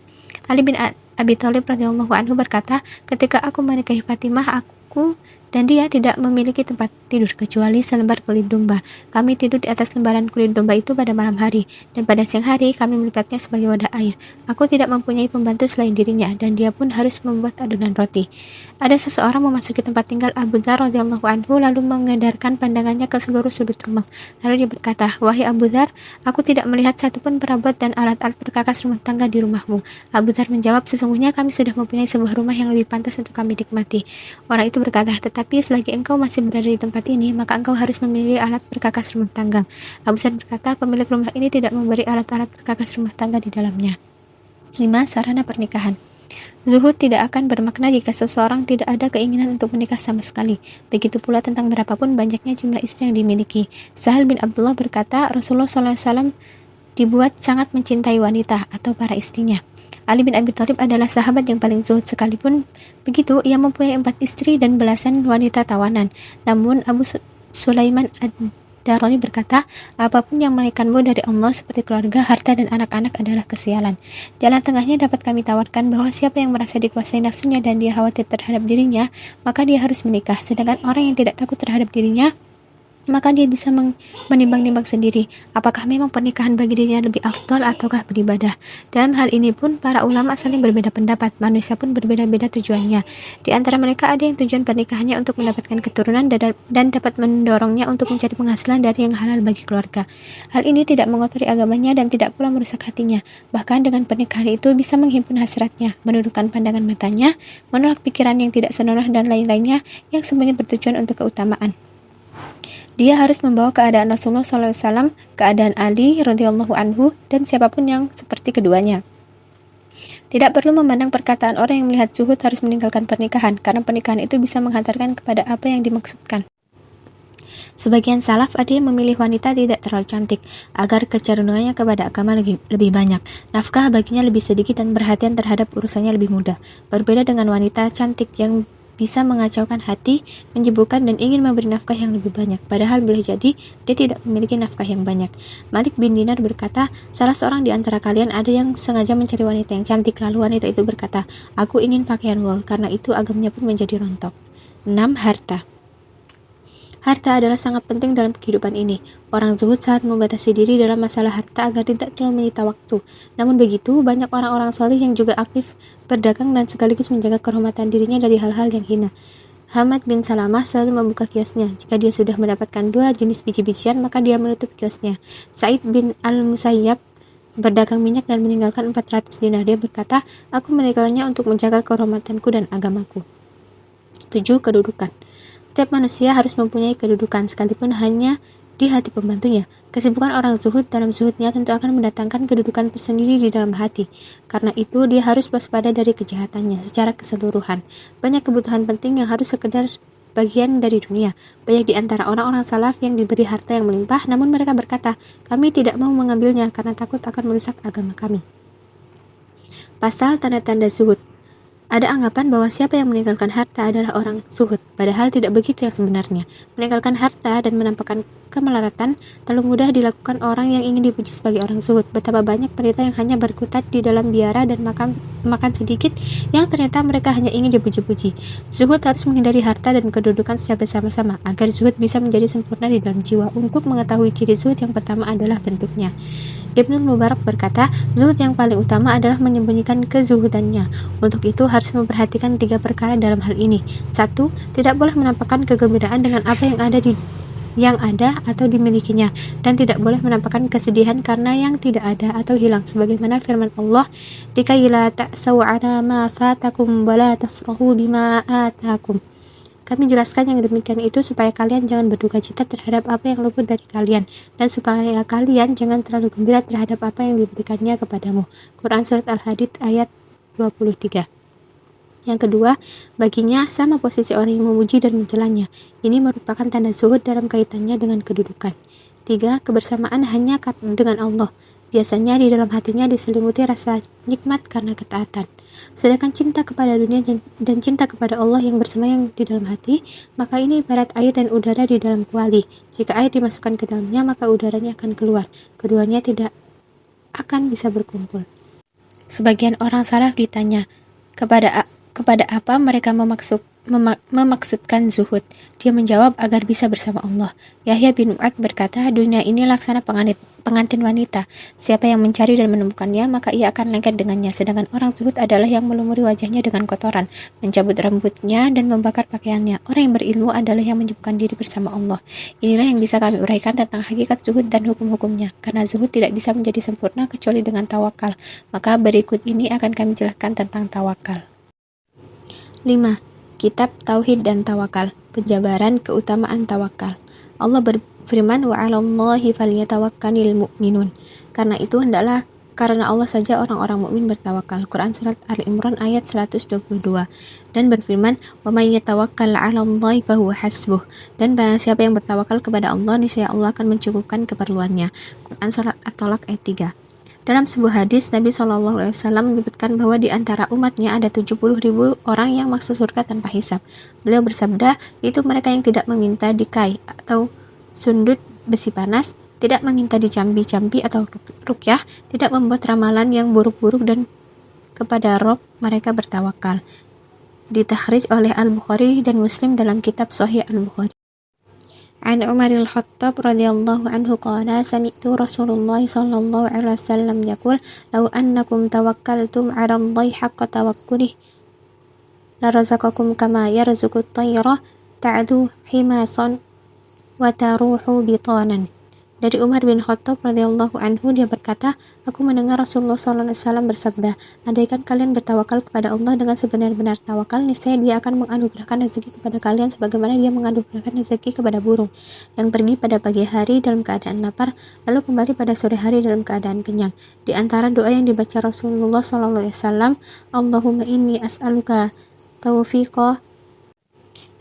Ali bin Abi Thalib radhiyallahu anhu berkata, ketika aku menikahi Fatimah, aku dan dia tidak memiliki tempat tidur kecuali selembar kulit domba. Kami tidur di atas lembaran kulit domba itu pada malam hari, dan pada siang hari kami melipatnya sebagai wadah air. Aku tidak mempunyai pembantu selain dirinya, dan dia pun harus membuat adonan roti. Ada seseorang memasuki tempat tinggal Abu Dzar radhiyallahu anhu lalu mengedarkan pandangannya ke seluruh sudut rumah. Lalu dia berkata, wahai Abu Dzar, aku tidak melihat satupun perabot dan alat-alat perkakas rumah tangga di rumahmu. Abu Dzar menjawab, sesungguhnya kami sudah mempunyai sebuah rumah yang lebih pantas untuk kami nikmati. Orang itu berkata, tetapi selagi engkau masih berada di tempat ini, maka engkau harus memilih alat perkakas rumah tangga. Abu Dzar berkata, pemilik rumah ini tidak memberi alat-alat perkakas rumah tangga di dalamnya. 5. Sarana pernikahan. Zuhud tidak akan bermakna jika seseorang tidak ada keinginan untuk menikah sama sekali. Begitu pula tentang berapapun banyaknya jumlah istri yang dimiliki. Sahal bin Abdullah berkata, Rasulullah SAW dibuat sangat mencintai wanita atau para istrinya. Ali bin Abi Thalib adalah sahabat yang paling zuhud, sekalipun begitu ia mempunyai 4 istri dan belasan wanita tawanan. Namun Abu Sulaiman Ad-Darani berkata, apapun yang menaikkanmu dari Allah seperti keluarga, harta, dan anak-anak adalah kesialan. Jalan tengahnya dapat kami tawarkan bahwa siapa yang merasa dikuasai nafsunya dan dia khawatir terhadap dirinya, maka dia harus menikah. Sedangkan orang yang tidak takut terhadap dirinya, maka dia bisa menimbang-nimbang sendiri apakah memang pernikahan bagi dirinya lebih afdal ataukah beribadah. Dalam hal ini pun para ulama saling berbeda pendapat. Manusia pun berbeda-beda tujuannya. Di antara mereka ada yang tujuan pernikahannya untuk mendapatkan keturunan dan dapat mendorongnya untuk mencari penghasilan dari yang halal bagi keluarga. Hal ini tidak mengotori agamanya dan tidak pula merusak hatinya. Bahkan dengan pernikahan itu bisa menghimpun hasratnya, menundukkan pandangan matanya, menolak pikiran yang tidak senonoh dan lain-lainnya yang sebenarnya bertujuan untuk keutamaan. Dia harus membawa keadaan Rasulullah SAW, keadaan Ali radhiyallahu anhu, dan siapapun yang seperti keduanya. Tidak perlu memandang perkataan orang yang melihat zuhud harus meninggalkan pernikahan, karena pernikahan itu bisa menghantarkan kepada apa yang dimaksudkan. Sebagian salaf ada yang memilih wanita tidak terlalu cantik, agar kecenderungannya kepada agama lebih banyak. Nafkah baginya lebih sedikit dan perhatian terhadap urusannya lebih mudah. Berbeda dengan wanita cantik yang bisa mengacaukan hati, menyibukkan, dan ingin memberi nafkah yang lebih banyak. Padahal boleh jadi dia tidak memiliki nafkah yang banyak. Malik bin Dinar berkata, salah seorang di antara kalian ada yang sengaja mencari wanita yang cantik. Lalu wanita itu berkata, aku ingin pakaian wol, karena itu agamanya pun menjadi rontok. 6. Harta. Harta adalah sangat penting dalam kehidupan ini. Orang zuhud saat membatasi diri dalam masalah harta agar tidak terlalu menyita waktu. Namun begitu, banyak orang-orang soleh yang juga aktif berdagang dan sekaligus menjaga kehormatan dirinya dari hal-hal yang hina. Hamad bin Salamah selalu membuka kiosnya. Jika dia sudah mendapatkan 2 jenis biji-bijian, maka dia menutup kiosnya. Said bin Al-Musayyab berdagang minyak dan meninggalkan 400 dinar. Dia berkata, aku meninggalnya untuk menjaga kehormatanku dan agamaku. 7. Kedudukan. Setiap manusia harus mempunyai kedudukan, sekalipun hanya di hati pembantunya. Kesibukan orang zuhud dalam zuhudnya tentu akan mendatangkan kedudukan tersendiri di dalam hati. Karena itu, dia harus waspada dari kejahatannya secara keseluruhan. Banyak kebutuhan penting yang harus sekedar bagian dari dunia. Banyak di antara orang-orang salaf yang diberi harta yang melimpah, namun mereka berkata, kami tidak mau mengambilnya karena takut akan merusak agama kami. Pasal tanda-tanda zuhud. Ada anggapan bahwa siapa yang meninggalkan harta adalah orang zuhud, padahal tidak begitu yang sebenarnya. Meninggalkan harta dan menampakkan kemelaratan terlalu mudah dilakukan orang yang ingin dipuji sebagai orang zuhud. Betapa banyak pendeta yang hanya berkutat di dalam biara dan makan sedikit, yang ternyata mereka hanya ingin dipuji-puji. Zuhud harus menghindari harta dan kedudukan secara bersama-sama, agar zuhud bisa menjadi sempurna di dalam jiwa. Untuk mengetahui ciri zuhud, yang pertama adalah bentuknya. Ibnu Mubarak berkata, zuhud yang paling utama adalah menyembunyikan kezuhudannya. Untuk itu harus memperhatikan 3 perkara dalam hal ini. 1. Tidak boleh menampakkan kegembiraan dengan apa yang ada atau dimilikinya, dan tidak boleh menampakkan kesedihan karena yang tidak ada atau hilang, sebagaimana firman Allah, "Likai la ta'sau 'ala ma fatakum wa la tafrahu bima atakum." Kami jelaskan yang demikian itu supaya kalian jangan berduka cita terhadap apa yang luput dari kalian, dan supaya kalian jangan terlalu gembira terhadap apa yang diberikannya kepadamu. Quran Surat Al-Hadid ayat 23. Yang kedua, baginya sama posisi orang yang memuji dan mencelanya. Ini merupakan tanda zuhud dalam kaitannya dengan kedudukan. 3. Kebersamaan hanya dengan Allah. Biasanya di dalam hatinya diselimuti rasa nikmat karena ketaatan. Sedangkan cinta kepada dunia dan cinta kepada Allah yang bersemayam di dalam hati, maka ini ibarat air dan udara di dalam kuali. Jika air dimasukkan ke dalamnya, maka udaranya akan keluar. Keduanya tidak akan bisa berkumpul. Sebagian orang salaf ditanya, kepada apa mereka memaksudkan zuhud? Dia menjawab, agar bisa bersama Allah. Yahya bin Mu'adz berkata, dunia ini laksana pengantin wanita. Siapa yang mencari dan menemukannya, maka ia akan lengket dengannya. Sedangkan orang zuhud adalah yang melumuri wajahnya dengan kotoran, mencabut rambutnya dan membakar pakaiannya. Orang yang berilmu adalah yang menyibukkan diri bersama Allah. Inilah yang bisa kami uraikan tentang hakikat zuhud dan hukum-hukumnya. Karena zuhud tidak bisa menjadi sempurna kecuali dengan tawakal. Maka berikut ini akan kami jelaskan tentang tawakal. 5. Kitab Tauhid dan Tawakal. Penjabaran keutamaan tawakal. Allah berfirman, wa 'alallahi falyatawakkalul mu'minun. Karena itu hendaklah karena Allah saja orang-orang mukmin bertawakal. Quran surat Ali Imran ayat 122. Dan berfirman, wa may yatawakkal 'alallahi fahuwa hasbuh. Dan barang siapa yang bertawakal kepada Allah, niscaya Allah akan mencukupkan keperluannya. Quran surat At-Tolak ayat 3. Dalam sebuah hadis, Nabi SAW menyebutkan bahwa di antara umatnya ada 70.000 orang yang masuk surga tanpa hisab. Beliau bersabda, itu mereka yang tidak meminta dikai atau sundut besi panas, tidak meminta dicambi-cambi atau rukyah, tidak membuat ramalan yang buruk-buruk, dan kepada Rob mereka bertawakal. Ditakhrij oleh Al-Bukhari dan Muslim dalam kitab Sahih Al-Bukhari. An Umar al-Khattab radhiyallahu anhu qala sami'tu Rasulullah sallallahu alaihi wasallam yaqul law annakum tawakkaltum 'ala Allahi haqqa tawakkulih la razaqakum kama yarzuqut tayra ta'du himasan wa taruhu bitanan. Dari Umar bin Khattab radhiyallahu anhu, dia berkata, aku mendengar Rasulullah SAW bersabda, andaikan kalian bertawakal kepada Allah dengan sebenar-benar tawakal, niscaya dia akan menganugerahkan rezeki kepada kalian sebagaimana dia menganugerahkan rezeki kepada burung yang pergi pada pagi hari dalam keadaan lapar, lalu kembali pada sore hari dalam keadaan kenyang. Di antara doa yang dibaca Rasulullah SAW, Allahumma inni as'aluka taufiqa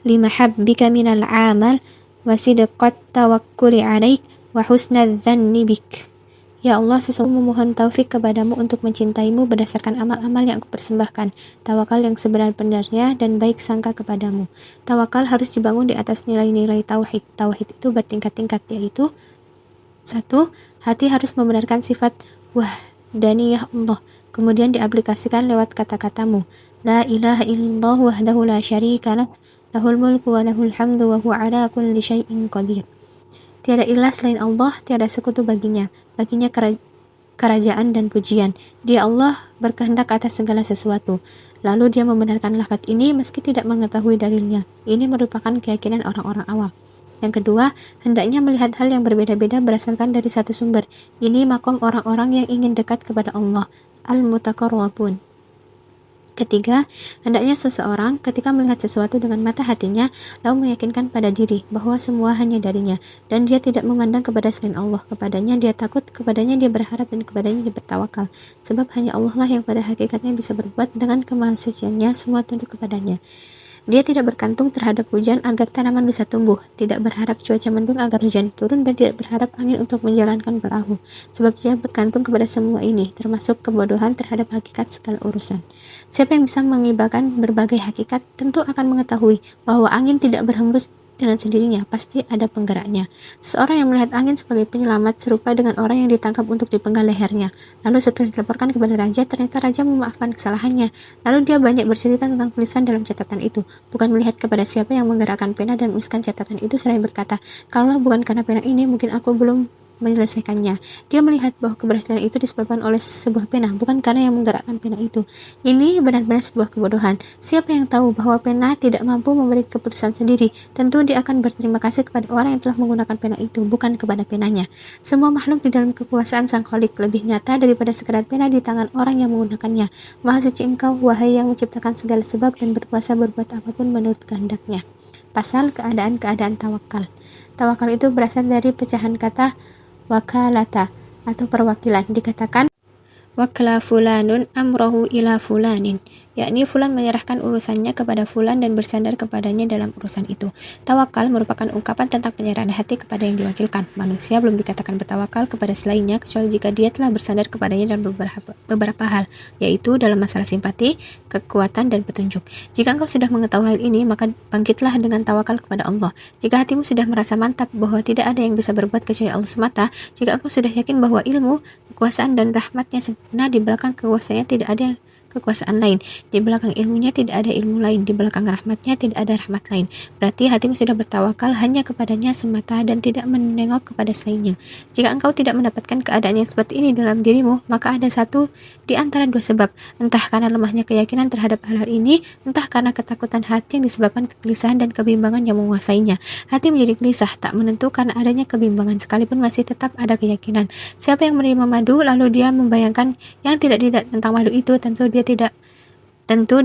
lima habbika minal amal wa sidqat tawakkuli alaik wa husnal dzanni bik. Ya Allah, sesungguhnya memohon taufik kepadamu untuk mencintaimu berdasarkan amal-amal yang aku persembahkan, tawakal yang sebenar-benarnya, dan baik sangka kepadamu. Tawakal harus dibangun di atas nilai-nilai tauhid. Tauhid itu bertingkat-tingkat, yaitu 1. Hati harus membenarkan sifat wahdaniyah Allah, kemudian diaplikasikan lewat kata-katamu, la ilaha illallah wahdahu la syarika lah, lahul mulku wa lahul hamdu wa huwa ala kulli syai'in qadir. Tiada ilah selain Allah, tiada sekutu baginya kerajaan dan pujian. Dia Allah berkehendak atas segala sesuatu. Lalu dia membenarkan lafaz ini meski tidak mengetahui dalilnya. Ini merupakan keyakinan orang-orang awam. Yang kedua, hendaknya melihat hal yang berbeda-beda berasalkan dari satu sumber. Ini makom orang-orang yang ingin dekat kepada Allah, al-mutaqarrabun. Ketiga, hendaknya seseorang ketika melihat sesuatu dengan mata hatinya, lalu meyakinkan pada diri bahwa semua hanya darinya, dan dia tidak memandang kepada selain Allah. Kepadanya dia takut, kepadanya dia berharap, dan kepadanya dia bertawakal. Sebab hanya Allah lah yang pada hakikatnya bisa berbuat, dengan kemahatsuciannya semua tunduk kepadanya. Dia tidak bergantung terhadap hujan agar tanaman bisa tumbuh, tidak berharap cuaca mendung agar hujan turun, dan tidak berharap angin untuk menjalankan perahu. Sebab dia bergantung kepada semua ini, termasuk kebodohan terhadap hakikat segala urusan. Siapa yang bisa mengibarkan berbagai hakikat, tentu akan mengetahui bahwa angin tidak berhembus dengan sendirinya, pasti ada penggeraknya. Seseorang yang melihat angin sebagai penyelamat serupa dengan orang yang ditangkap untuk dipenggal lehernya. Lalu setelah dilaporkan kepada raja, ternyata raja memaafkan kesalahannya. Lalu dia banyak bercerita tentang tulisan dalam catatan itu, bukan melihat kepada siapa yang menggerakkan pena dan menuliskan catatan itu, seraya berkata, kalau bukan karena pena ini, mungkin aku belum menyelesaikannya. Dia melihat bahwa keberhasilan itu disebabkan oleh sebuah pena, bukan karena yang menggerakkan pena itu. Ini benar-benar sebuah kebodohan. Siapa yang tahu bahwa pena tidak mampu memberi keputusan sendiri, tentu dia akan berterima kasih kepada orang yang telah menggunakan pena itu, bukan kepada penanya. Semua makhluk di dalam kekuasaan Sang Khalik lebih nyata daripada sekadar pena di tangan orang yang menggunakannya. Maha suci Engkau, wahai yang menciptakan segala sebab dan berkuasa berbuat apapun menurut kehendaknya. Pasal keadaan-keadaan tawakal. Tawakal itu berasal dari pecahan kata wakalata atau perwakilan. Dikatakan wakala fulanun amrohu ila fulanin, yakni fulan menyerahkan urusannya kepada fulan dan bersandar kepadanya dalam urusan itu. Tawakal merupakan ungkapan tentang penyerahan hati kepada yang diwakilkan. Manusia belum dikatakan bertawakal kepada selainnya kecuali jika dia telah bersandar kepadanya dalam beberapa hal, yaitu dalam masalah simpati, kekuatan, dan petunjuk. Jika engkau sudah mengetahui hal ini, maka bangkitlah dengan tawakal kepada Allah. Jika hatimu sudah merasa mantap bahwa tidak ada yang bisa berbuat kecuali Allah semata, jika engkau sudah yakin bahwa ilmu, kekuasaan, dan rahmatnya sempurna, di belakang kekuasaannya tidak ada kekuasaan lain, di belakang ilmunya tidak ada ilmu lain, di belakang rahmatnya tidak ada rahmat lain. Berarti hatimu sudah bertawakal hanya kepadanya semata dan tidak menengok kepada selainnya. Jika engkau tidak mendapatkan keadaan yang seperti ini dalam dirimu, maka ada satu di antara dua sebab, entah karena lemahnya keyakinan terhadap hal-hal ini, entah karena ketakutan hati yang disebabkan kegelisahan dan kebimbangan yang menguasainya. Hati menjadi gelisah, tak menentu karena adanya kebimbangan, sekalipun masih tetap ada keyakinan. Siapa yang menerima madu lalu dia membayangkan yang tidak tentang madu itu, tentu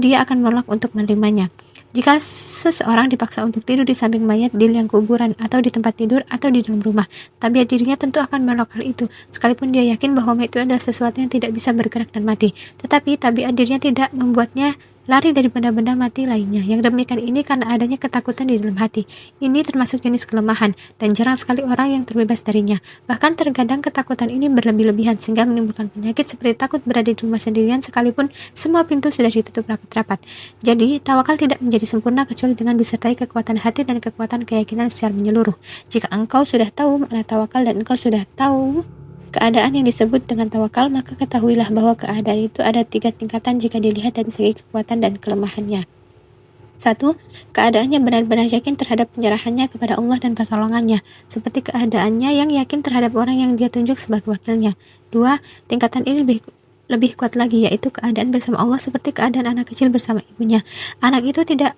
dia akan menolak untuk menerimanya. Jika seseorang dipaksa untuk tidur di samping mayat di liang kuburan atau di tempat tidur atau di dalam rumah, tabiat dirinya tentu akan menolak hal itu, sekalipun dia yakin bahwa mayat itu adalah sesuatu yang tidak bisa bergerak dan mati. Tetapi tabiat dirinya tidak membuatnya lari dari benda-benda mati lainnya. Yang demikian ini karena adanya ketakutan di dalam hati. Ini termasuk jenis kelemahan, dan jarang sekali orang yang terbebas darinya. Bahkan terkadang ketakutan ini berlebih-lebihan sehingga menimbulkan penyakit seperti takut berada di rumah sendirian sekalipun semua pintu sudah ditutup rapat-rapat. Jadi, tawakal tidak menjadi sempurna kecuali dengan disertai kekuatan hati dan kekuatan keyakinan secara menyeluruh. Jika engkau sudah tahu makna tawakal dan engkau sudah tahu keadaan yang disebut dengan tawakal, maka ketahuilah bahwa keadaan itu ada 3 tingkatan jika dilihat dari segi kekuatan dan kelemahannya. 1. Keadaannya benar-benar yakin terhadap penyerahannya kepada Allah dan pertolongannya, seperti keadaannya yang yakin terhadap orang yang dia tunjuk sebagai wakilnya. 2. Tingkatan ini lebih kuat lagi, yaitu keadaan bersama Allah seperti keadaan anak kecil bersama ibunya. Anak itu tidak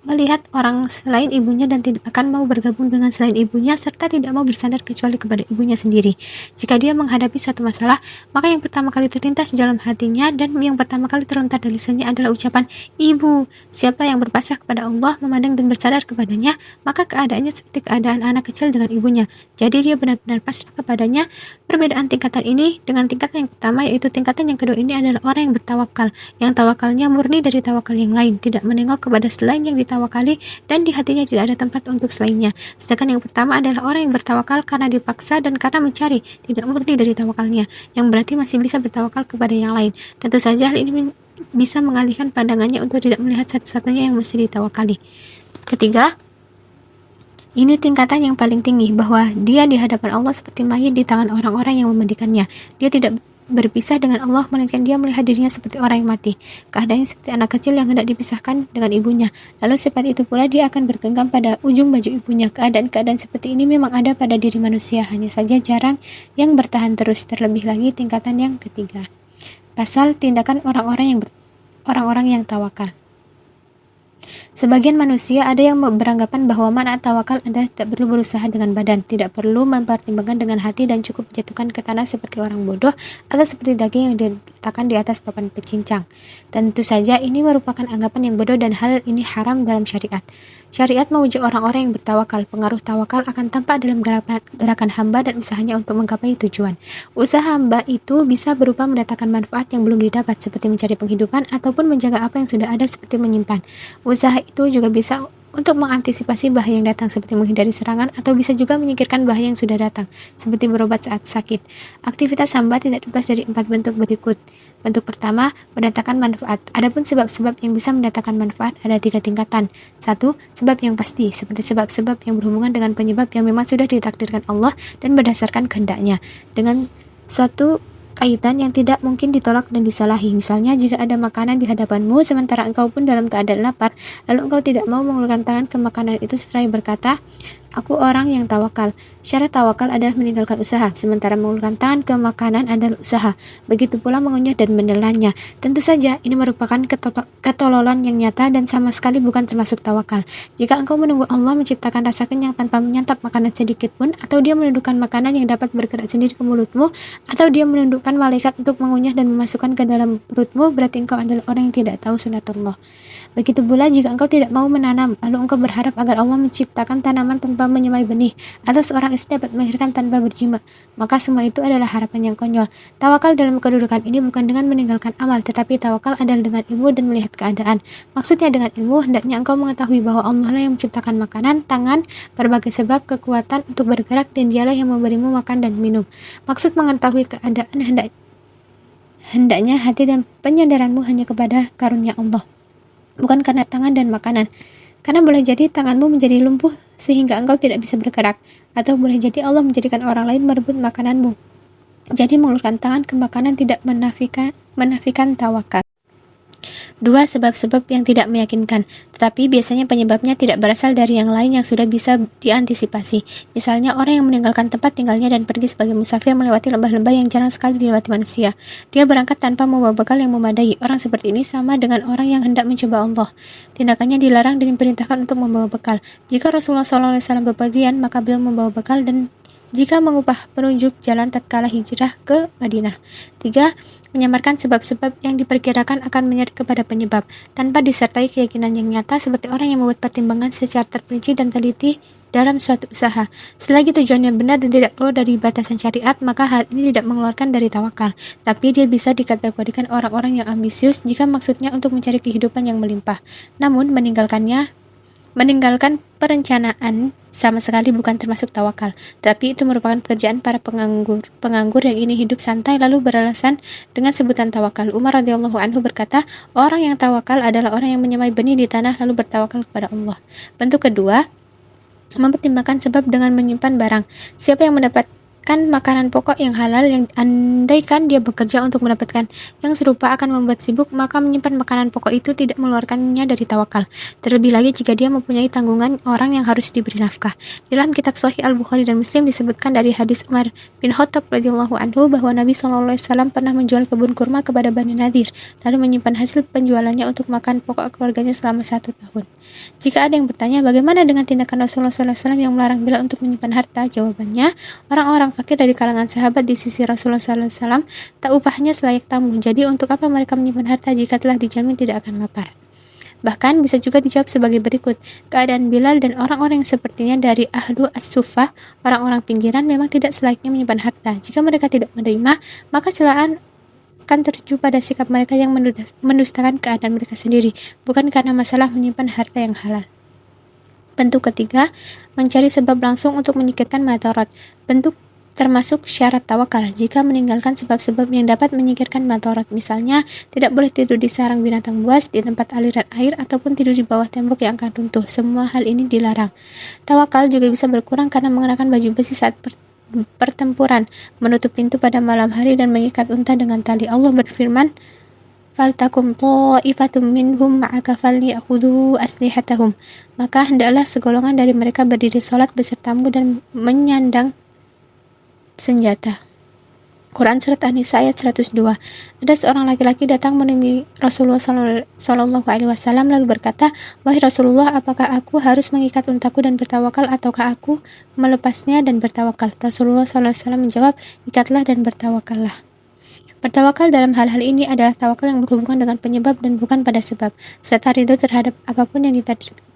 melihat orang selain ibunya dan tidak akan mau bergabung dengan selain ibunya, serta tidak mau bersandar kecuali kepada ibunya sendiri. Jika dia menghadapi suatu masalah, maka yang pertama kali terlintas di dalam hatinya dan yang pertama kali terlontar dari lisannya adalah ucapan ibu. Siapa yang berpasrah kepada Allah, memandang dan bersandar kepadanya, maka keadaannya seperti keadaan anak kecil dengan ibunya. Jadi dia benar-benar pasrah kepadanya. Perbedaan tingkatan ini dengan tingkatan yang pertama, yaitu tingkatan yang kedua ini adalah orang yang bertawakal, yang tawakalnya murni dari tawakal yang lain, tidak menengok kepada selain yang ditawakali dan di hatinya tidak ada tempat untuk selainnya. Sedangkan yang pertama adalah orang yang bertawakal karena dipaksa dan karena mencari, tidak murni dari tawakalnya, yang berarti masih bisa bertawakal kepada yang lain. Tentu saja hal ini bisa mengalihkan pandangannya untuk tidak melihat satu-satunya yang mesti ditawakali. Ketiga, ini tingkatan yang paling tinggi, bahwa dia di hadapan Allah seperti mayit di tangan orang-orang yang memandikannya. Dia tidak berpisah dengan Allah, melainkan dia melihat dirinya seperti orang yang mati. Keadaannya seperti anak kecil yang hendak dipisahkan dengan ibunya. Lalu sifat itu pula dia akan bergenggam pada ujung baju ibunya. Keadaan-keadaan seperti ini memang ada pada diri manusia, hanya saja jarang yang bertahan terus. Terlebih lagi tingkatan yang ketiga. Pasal tindakan orang-orang yang tawakal. Sebagian manusia ada yang beranggapan bahwa makna tawakal adalah tidak perlu berusaha dengan badan, tidak perlu mempertimbangkan dengan hati dan cukup dijatuhkan ke tanah seperti orang bodoh atau seperti daging yang diletakkan di atas papan pecincang. Tentu saja ini merupakan anggapan yang bodoh dan hal ini haram dalam syariat. Syariat memuji orang-orang yang bertawakal. Pengaruh tawakal akan tampak dalam gerakan hamba dan usahanya untuk menggapai tujuan. Usaha hamba itu bisa berupa mendatangkan manfaat yang belum didapat, seperti mencari penghidupan ataupun menjaga apa yang sudah ada, seperti menyimpan. Usaha itu juga bisa untuk mengantisipasi bahaya yang datang, seperti menghindari serangan, atau bisa juga menyingkirkan bahaya yang sudah datang, seperti berobat saat sakit. Aktivitas hamba tidak lepas dari 4 bentuk berikut. Bentuk pertama, mendatangkan manfaat. Adapun sebab-sebab yang bisa mendatangkan manfaat ada 3 tingkatan. 1. Sebab yang pasti, seperti sebab-sebab yang berhubungan dengan penyebab yang memang sudah ditakdirkan Allah dan berdasarkan kehendaknya, dengan suatu kaitan yang tidak mungkin ditolak dan disalahi. Misalnya, jika ada makanan di hadapanmu sementara engkau pun dalam keadaan lapar, lalu engkau tidak mau mengulurkan tangan ke makanan itu seraya berkata, "Aku orang yang tawakal." Syarat tawakal adalah meninggalkan usaha, sementara mengulurkan tangan ke makanan adalah usaha. Begitu pula mengunyah dan menelannya. Tentu saja ini merupakan ketololan yang nyata dan sama sekali bukan termasuk tawakal. Jika engkau menunggu Allah menciptakan rasa kenyang tanpa menyantap makanan sedikit pun, atau dia menundukkan makanan yang dapat bergerak sendiri ke mulutmu, atau dia menundukkan malaikat untuk mengunyah dan memasukkan ke dalam perutmu, berarti engkau adalah orang yang tidak tahu sunatullah. Begitu pula jika engkau tidak mau menanam, lalu engkau berharap agar Allah menciptakan tanaman tanpa menyemai benih, atau seorang istri dapat melahirkan tanpa berjima, maka semua itu adalah harapan yang konyol. Tawakal dalam kedudukan ini bukan dengan meninggalkan amal, tetapi tawakal adalah dengan ilmu dan melihat keadaan. Maksudnya dengan ilmu, hendaknya engkau mengetahui bahwa Allah lah yang menciptakan makanan, tangan, berbagai sebab, kekuatan untuk bergerak, dan dialah yang memberimu makan dan minum. Maksud mengetahui keadaan hendaknya hati dan penyadaranmu hanya kepada karunia Allah, bukan karena tangan dan makanan. Karena boleh jadi tanganmu menjadi lumpuh sehingga engkau tidak bisa bergerak, atau boleh jadi Allah menjadikan orang lain merebut makananmu. Jadi mengulurkan tangan ke makanan tidak menafikan tawakal. 2. Sebab-sebab yang tidak meyakinkan, tetapi biasanya penyebabnya tidak berasal dari yang lain yang sudah bisa diantisipasi. Misalnya orang yang meninggalkan tempat tinggalnya dan pergi sebagai musafir melewati lembah-lembah yang jarang sekali dilewati manusia. Dia berangkat tanpa membawa bekal yang memadai. Orang seperti ini sama dengan orang yang hendak mencoba Allah. Tindakannya dilarang dan diperintahkan untuk membawa bekal. Jika Rasulullah SAW bepergian, maka beliau membawa bekal dan jika mengubah penunjuk jalan tatkala hijrah ke Madinah. 3. Menyamarkan sebab-sebab yang diperkirakan akan menyeret kepada penyebab, tanpa disertai keyakinan yang nyata, seperti orang yang membuat pertimbangan secara terperinci dan teliti dalam suatu usaha. Selagi tujuannya benar dan tidak keluar dari batasan syariat, maka hal ini tidak mengeluarkan dari tawakal. Tapi dia bisa dikategorikan orang-orang yang ambisius jika maksudnya untuk mencari kehidupan yang melimpah. Namun meninggalkan perencanaan sama sekali bukan termasuk tawakal, tapi itu merupakan pekerjaan para penganggur yang ingin hidup santai lalu beralasan dengan sebutan tawakal. Umar radhiyallahu anhu berkata, orang yang tawakal adalah orang yang menyemai benih di tanah lalu bertawakal kepada Allah. Bentuk kedua, mempertimbangkan sebab dengan menyimpan barang. Siapa yang mendapatkan makanan pokok yang halal, yang andaikan dia bekerja untuk mendapatkan yang serupa akan membuat sibuk, maka menyimpan makanan pokok itu tidak mengeluarkannya dari tawakal. Terlebih lagi jika dia mempunyai tanggungan orang yang harus diberi nafkah. Dalam kitab Sahih Al-Bukhari dan Muslim disebutkan dari hadis Umar bin Khattab radhiyallahu anhu bahwa Nabi SAW pernah menjual kebun kurma kepada Bani Nadir, lalu menyimpan hasil penjualannya untuk makan pokok keluarganya selama 1 tahun. Jika ada yang bertanya bagaimana dengan tindakan Rasulullah SAW yang melarang Bilal untuk menyimpan harta, jawabannya, orang-orang fakir dari kalangan sahabat di sisi Rasulullah SAW tak upahnya selayak tamu. Jadi untuk apa mereka menyimpan harta jika telah dijamin tidak akan lapar? Bahkan bisa juga dijawab sebagai berikut. Keadaan Bilal dan orang-orang yang sepertinya dari ahlu as-suffah, orang-orang pinggiran, memang tidak selayaknya menyimpan harta. Jika mereka tidak menerima, maka celaan akan tertuju pada sikap mereka yang mendustakan keadaan mereka sendiri, bukan karena masalah menyimpan harta yang halal. Bentuk ketiga, mencari sebab langsung untuk menyingkirkan madarat. Bentuk termasuk syarat tawakal jika meninggalkan sebab-sebab yang dapat menyingkirkan madarat. Misalnya, tidak boleh tidur di sarang binatang buas, di tempat aliran air, ataupun tidur di bawah tembok yang akan runtuh. Semua hal ini dilarang. Tawakal juga bisa berkurang karena mengenakan baju besi saat pertempuran, menutup pintu pada malam hari, dan mengikat unta dengan tali. Allah berfirman, faltakum ta'ifatum minhum ma'aka falyakhudhu aslihatahum. Maka hendaklah segolongan dari mereka berdiri salat besertamu dan menyandang senjata. Quran Surat An-Nisa ayat 102. Ada seorang laki-laki datang menemui Rasulullah SAW lalu berkata, wahai Rasulullah, apakah aku harus mengikat untaku dan bertawakal, ataukah aku melepasnya dan bertawakal? Rasulullah SAW menjawab, ikatlah dan bertawakallah. Bertawakal dalam hal-hal ini adalah tawakal yang berhubungan dengan penyebab dan bukan pada sebab, serta ridho terhadap apapun yang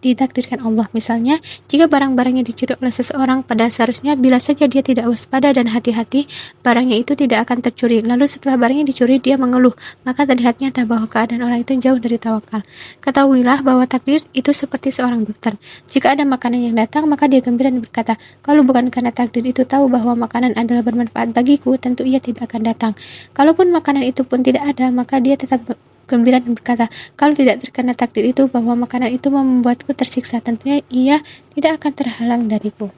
ditakdirkan Allah. Misalnya, jika barang-barangnya dicuri oleh seseorang, pada seharusnya bila saja dia tidak waspada dan hati-hati, barangnya itu tidak akan tercuri. Lalu setelah barangnya dicuri, dia mengeluh, maka terlihat nyata bahwa keadaan orang itu jauh dari tawakal. Ketahuilah bahwa takdir itu seperti seorang dokter. Jika ada makanan yang datang, maka dia gembira dan berkata, kalau bukan karena takdir itu tahu bahwa makanan adalah bermanfaat bagiku, tentu ia tidak akan datang. Kalaupun makanan itu pun tidak ada, maka dia tetap gembira dan berkata, kalau tidak terkena takdir itu bahwa makanan itu membuatku tersiksa, tentunya ia tidak akan terhalang dariku.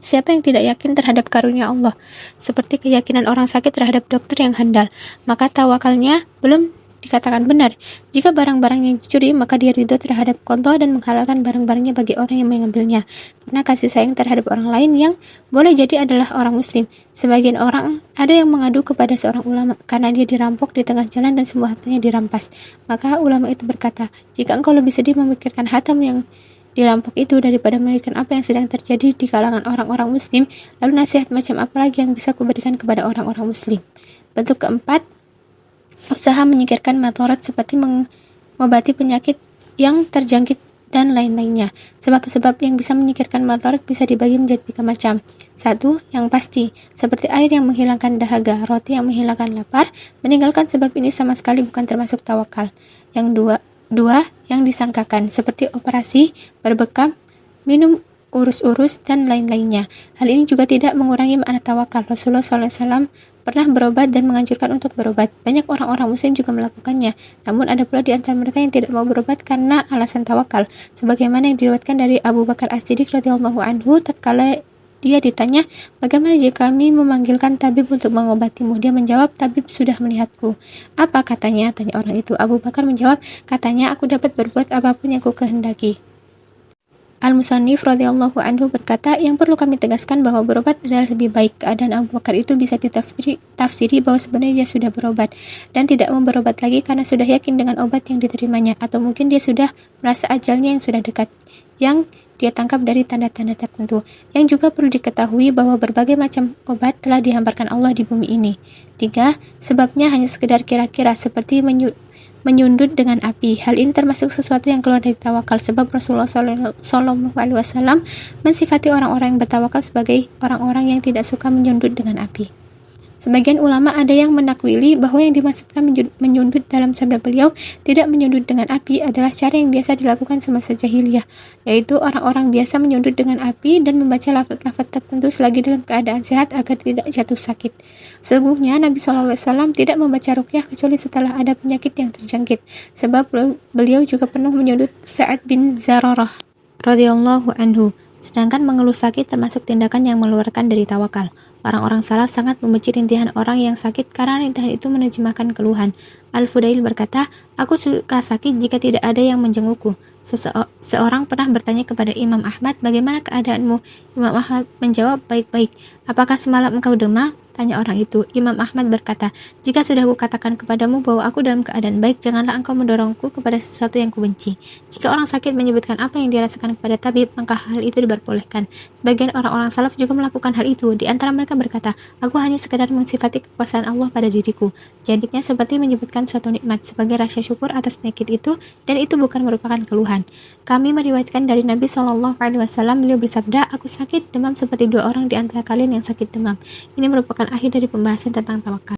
Siapa yang tidak yakin terhadap karunia Allah, seperti keyakinan orang sakit terhadap dokter yang handal, maka tawakalnya belum dikatakan benar. Jika barang-barang yang dicuri, maka dia ridho terhadap konto dan menghalalkan barang-barangnya bagi orang yang mengambilnya, karena kasih sayang terhadap orang lain yang boleh jadi adalah orang muslim. Sebagian orang ada yang mengadu kepada seorang ulama karena dia dirampok di tengah jalan dan semua hartanya dirampas. Maka ulama itu berkata, jika engkau lebih sedih memikirkan hartamu yang dirampok itu daripada memikirkan apa yang sedang terjadi di kalangan orang-orang muslim, lalu nasihat macam apa lagi yang bisa kuberikan kepada orang-orang muslim? Bentuk keempat, usaha menyingkirkan madarat seperti mengobati penyakit yang terjangkit, dan lain-lainnya. Sebab-sebab yang bisa menyingkirkan madarat bisa dibagi menjadi 3 macam. 1. Yang pasti, seperti air yang menghilangkan dahaga, roti yang menghilangkan lapar. Meninggalkan sebab ini sama sekali bukan termasuk tawakal. Yang dua, yang disangkakan, seperti operasi, berbekam, minum urus-urus, dan lain-lainnya. Hal ini juga tidak mengurangi makna tawakal. Rasulullah SAW pernah berobat dan menganjurkan untuk berobat. Banyak orang-orang muslim juga melakukannya. Namun ada pula di antara mereka yang tidak mau berobat karena alasan tawakal. Sebagaimana yang diriwayatkan dari Abu Bakar As-Siddiq radhiyallahu anhu, tatkala dia ditanya, "Bagaimana jika kami memanggilkan tabib untuk mengobatimu?" Dia menjawab, "Tabib sudah melihatku." "Apa katanya?" tanya orang itu. Abu Bakar menjawab, "Katanya aku dapat berbuat apapun yang ku kehendaki." Al-Musannif radhiyallahu anhu berkata, yang perlu kami tegaskan bahwa berobat adalah lebih baik. Keadaan Abu Bakar itu bisa ditafsiri bahwa sebenarnya dia sudah berobat dan tidak mau berobat lagi karena sudah yakin dengan obat yang diterimanya, atau mungkin dia sudah merasa ajalnya yang sudah dekat, yang dia tangkap dari tanda-tanda tertentu. Yang juga perlu diketahui bahwa berbagai macam obat telah dihamparkan Allah di bumi ini. 3. Sebabnya hanya sekedar kira-kira, seperti menyundut dengan api. Hal ini termasuk sesuatu yang keluar dari tawakal, sebab Rasulullah SAW mensifati orang-orang yang bertawakal sebagai orang-orang yang tidak suka menyundut dengan api. Sebagian ulama ada yang menakwili bahwa yang dimaksudkan menyundut dalam sabda beliau tidak menyundut dengan api adalah cara yang biasa dilakukan semasa jahiliyah, yaitu orang-orang biasa menyundut dengan api dan membaca lafaz-lafaz tertentu selagi dalam keadaan sehat agar tidak jatuh sakit. Sesungguhnya Nabi SAW tidak membaca ruqyah kecuali setelah ada penyakit yang terjangkit, sebab beliau juga pernah menyundut Sa'ad bin Zararah radhiyallahu anhu. Sedangkan mengeluh sakit termasuk tindakan yang mengeluarkan dari tawakal. Orang-orang salaf sangat membenci rintihan orang yang sakit karena rintihan itu menerjemahkan keluhan. Al-Fudail berkata, "Aku suka sakit jika tidak ada yang menjengukku." Seorang pernah bertanya kepada Imam Ahmad, "Bagaimana keadaanmu?" Imam Ahmad menjawab, "Baik-baik." "Apakah semalam engkau demam?" tanya orang itu. Imam Ahmad berkata, "Jika sudah kukatakan kepadamu bahwa aku dalam keadaan baik, janganlah engkau mendorongku kepada sesuatu yang kubenci." Jika orang sakit menyebutkan apa yang dirasakan kepada tabib, maka hal itu diperbolehkan. Sebagian orang-orang salaf juga melakukan hal itu. Di antara mereka berkata, "Aku hanya sekadar mensifati kekuasaan Allah pada diriku." Jadinya seperti menyebutkan suatu nikmat sebagai rasa syukur atas penyakit itu, dan itu bukan merupakan keluhan. Kami meriwayatkan dari Nabi SAW, beliau bersabda, "Aku sakit demam seperti 2 orang di antara kalian yang sakit demam." Ini merupakan akhir dari pembahasan tentang tawakal.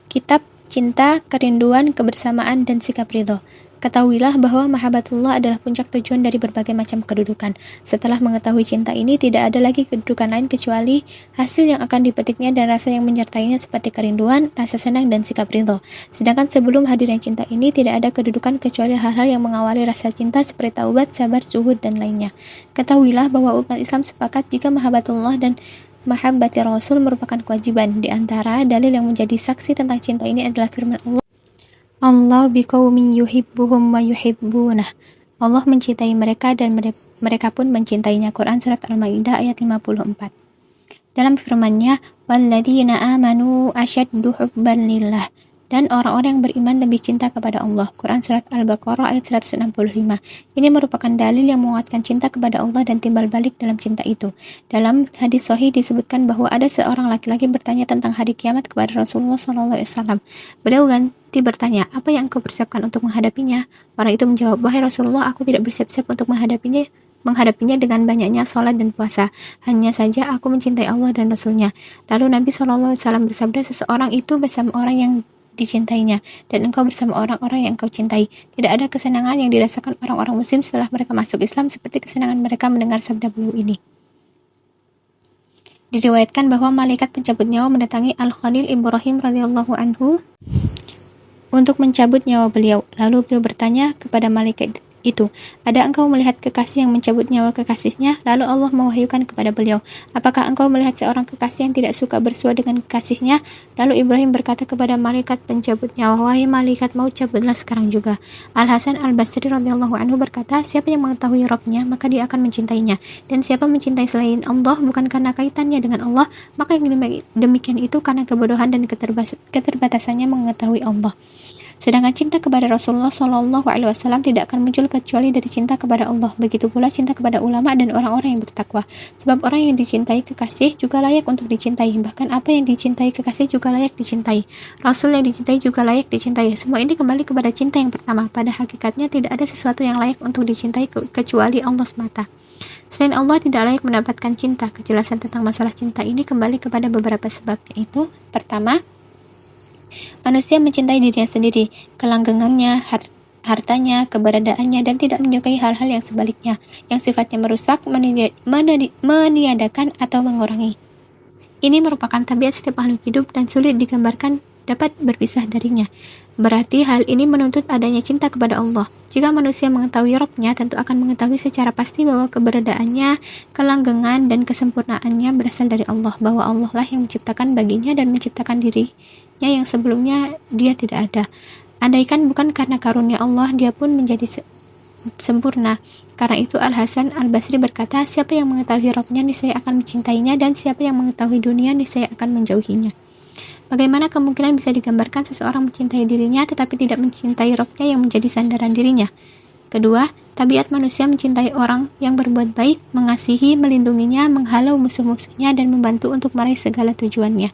Kitab Cinta, Kerinduan, Kebersamaan, dan Sikap Ridho. Ketahuilah bahwa mahabbatullah adalah puncak tujuan dari berbagai macam kedudukan. Setelah mengetahui cinta ini, tidak ada lagi kedudukan lain kecuali hasil yang akan dipetiknya dan rasa yang menyertainya seperti kerinduan, rasa senang, dan sikap ridho. Sedangkan sebelum hadirnya cinta ini, tidak ada kedudukan kecuali hal-hal yang mengawali rasa cinta seperti taubat, sabar, zuhud, dan lainnya. Ketahuilah bahwa umat Islam sepakat jika mahabbatullah dan mahabbati Rasul merupakan kewajiban. Di antara dalil yang menjadi saksi tentang cinta ini adalah firman Allah, "Allah biqaumin yuhibbuhum wa yuhibbunah." Allah mencintai mereka dan mereka pun mencintainya. Quran Surat Al-Maidah ayat 54. Dalam firman-Nya, "Walladzina amanu asyaddu hubban lillah." Dan orang-orang yang beriman lebih cinta kepada Allah. Quran Surat Al-Baqarah ayat 165. Ini merupakan dalil yang menguatkan cinta kepada Allah dan timbal balik dalam cinta itu. Dalam hadis sahih disebutkan bahwa ada seorang laki-laki bertanya tentang hari kiamat kepada Rasulullah SAW. Beliau ganti bertanya, "Apa yang engkau persiapkan untuk menghadapinya?" Orang itu menjawab, "Wahai Rasulullah, aku tidak bersiap-siap untuk menghadapinya dengan banyaknya sholat dan puasa. Hanya saja aku mencintai Allah dan Rasulnya." Lalu Nabi SAW bersabda, "Seseorang itu bersama orang yang dicintainya, dan engkau bersama orang-orang yang engkau cintai." Tidak ada kesenangan yang dirasakan orang-orang muslim setelah mereka masuk Islam seperti kesenangan mereka mendengar sabda beliau ini. Diriwayatkan bahwa malaikat pencabut nyawa mendatangi Al-Khalil Ibrahim radhiyallahu anhu untuk mencabut nyawa beliau. Lalu beliau bertanya kepada malaikat itu, "Ada engkau melihat kekasih yang mencabut nyawa kekasihnya?" Lalu Allah mewahyukan kepada beliau, "Apakah engkau melihat seorang kekasih yang tidak suka bersua dengan kekasihnya?" Lalu Ibrahim berkata kepada malaikat pencabut nyawa, "Wahai malaikat maut, cabutlah sekarang juga." Al-Hasan Al-Basri radhiyallahu anhu berkata, "Siapa yang mengetahui Rabbnya, maka dia akan mencintainya. Dan siapa mencintai selain Allah bukan karena kaitannya dengan Allah, maka yang demikian itu karena kebodohan dan keterbatasannya mengetahui Allah." Sedangkan cinta kepada Rasulullah Shallallahu Alaihi Wasallam tidak akan muncul kecuali dari cinta kepada Allah. Begitu pula cinta kepada ulama dan orang-orang yang bertakwa. Sebab orang yang dicintai kekasih juga layak untuk dicintai. Bahkan apa yang dicintai kekasih juga layak dicintai. Rasul yang dicintai juga layak dicintai. Semua ini kembali kepada cinta yang pertama. Pada hakikatnya tidak ada sesuatu yang layak untuk dicintai kecuali Allah semata. Selain Allah tidak layak mendapatkan cinta. Kejelasan tentang masalah cinta ini kembali kepada beberapa sebab, yaitu pertama, manusia mencintai dirinya sendiri, kelanggengannya, hartanya, keberadaannya, dan tidak menyukai hal-hal yang sebaliknya, yang sifatnya merusak, meniadakan, atau mengurangi. Ini merupakan tabiat setiap makhluk hidup dan sulit digambarkan dapat berpisah darinya. Berarti hal ini menuntut adanya cinta kepada Allah. Jika manusia mengetahui Rabb-nya, tentu akan mengetahui secara pasti bahwa keberadaannya, kelanggengan, dan kesempurnaannya berasal dari Allah, bahwa Allah lah yang menciptakan baginya dan menciptakan dirinya yang sebelumnya dia tidak ada. Andaikan bukan karena karunia Allah, dia pun menjadi sempurna. Karena itu Al-Hasan Al-Basri berkata, siapa yang mengetahui Rabb-nya niscaya akan mencintainya, dan siapa yang mengetahui dunia niscaya akan menjauhinya. Bagaimana kemungkinan bisa digambarkan seseorang mencintai dirinya tetapi tidak mencintai Rabb-nya yang menjadi sandaran dirinya? Kedua, tabiat manusia mencintai orang yang berbuat baik, mengasihi, melindunginya, menghalau musuh-musuhnya, dan membantu untuk meraih segala tujuannya.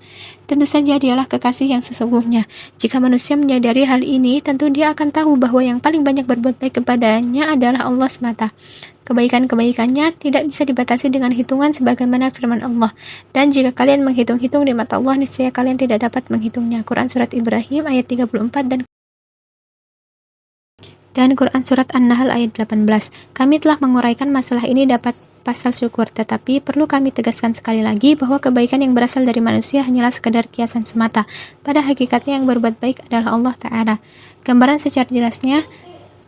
Tentu saja dialah kekasih yang sesungguhnya. Jika manusia menyadari hal ini, tentu dia akan tahu bahwa yang paling banyak berbuat baik kepadanya adalah Allah semata. Kebaikan-kebaikannya tidak bisa dibatasi dengan hitungan sebagaimana firman Allah. Dan jika kalian menghitung-hitung di mata Allah, niscaya kalian tidak dapat menghitungnya. Quran Surat Ibrahim ayat 34 dan Quran Surat An-Nahl ayat 18. Kami telah menguraikan masalah ini dapat pasal syukur, tetapi perlu kami tegaskan sekali lagi bahwa kebaikan yang berasal dari manusia hanyalah sekadar kiasan semata. Pada hakikatnya yang berbuat baik adalah Allah Ta'ala. Gambaran secara jelasnya,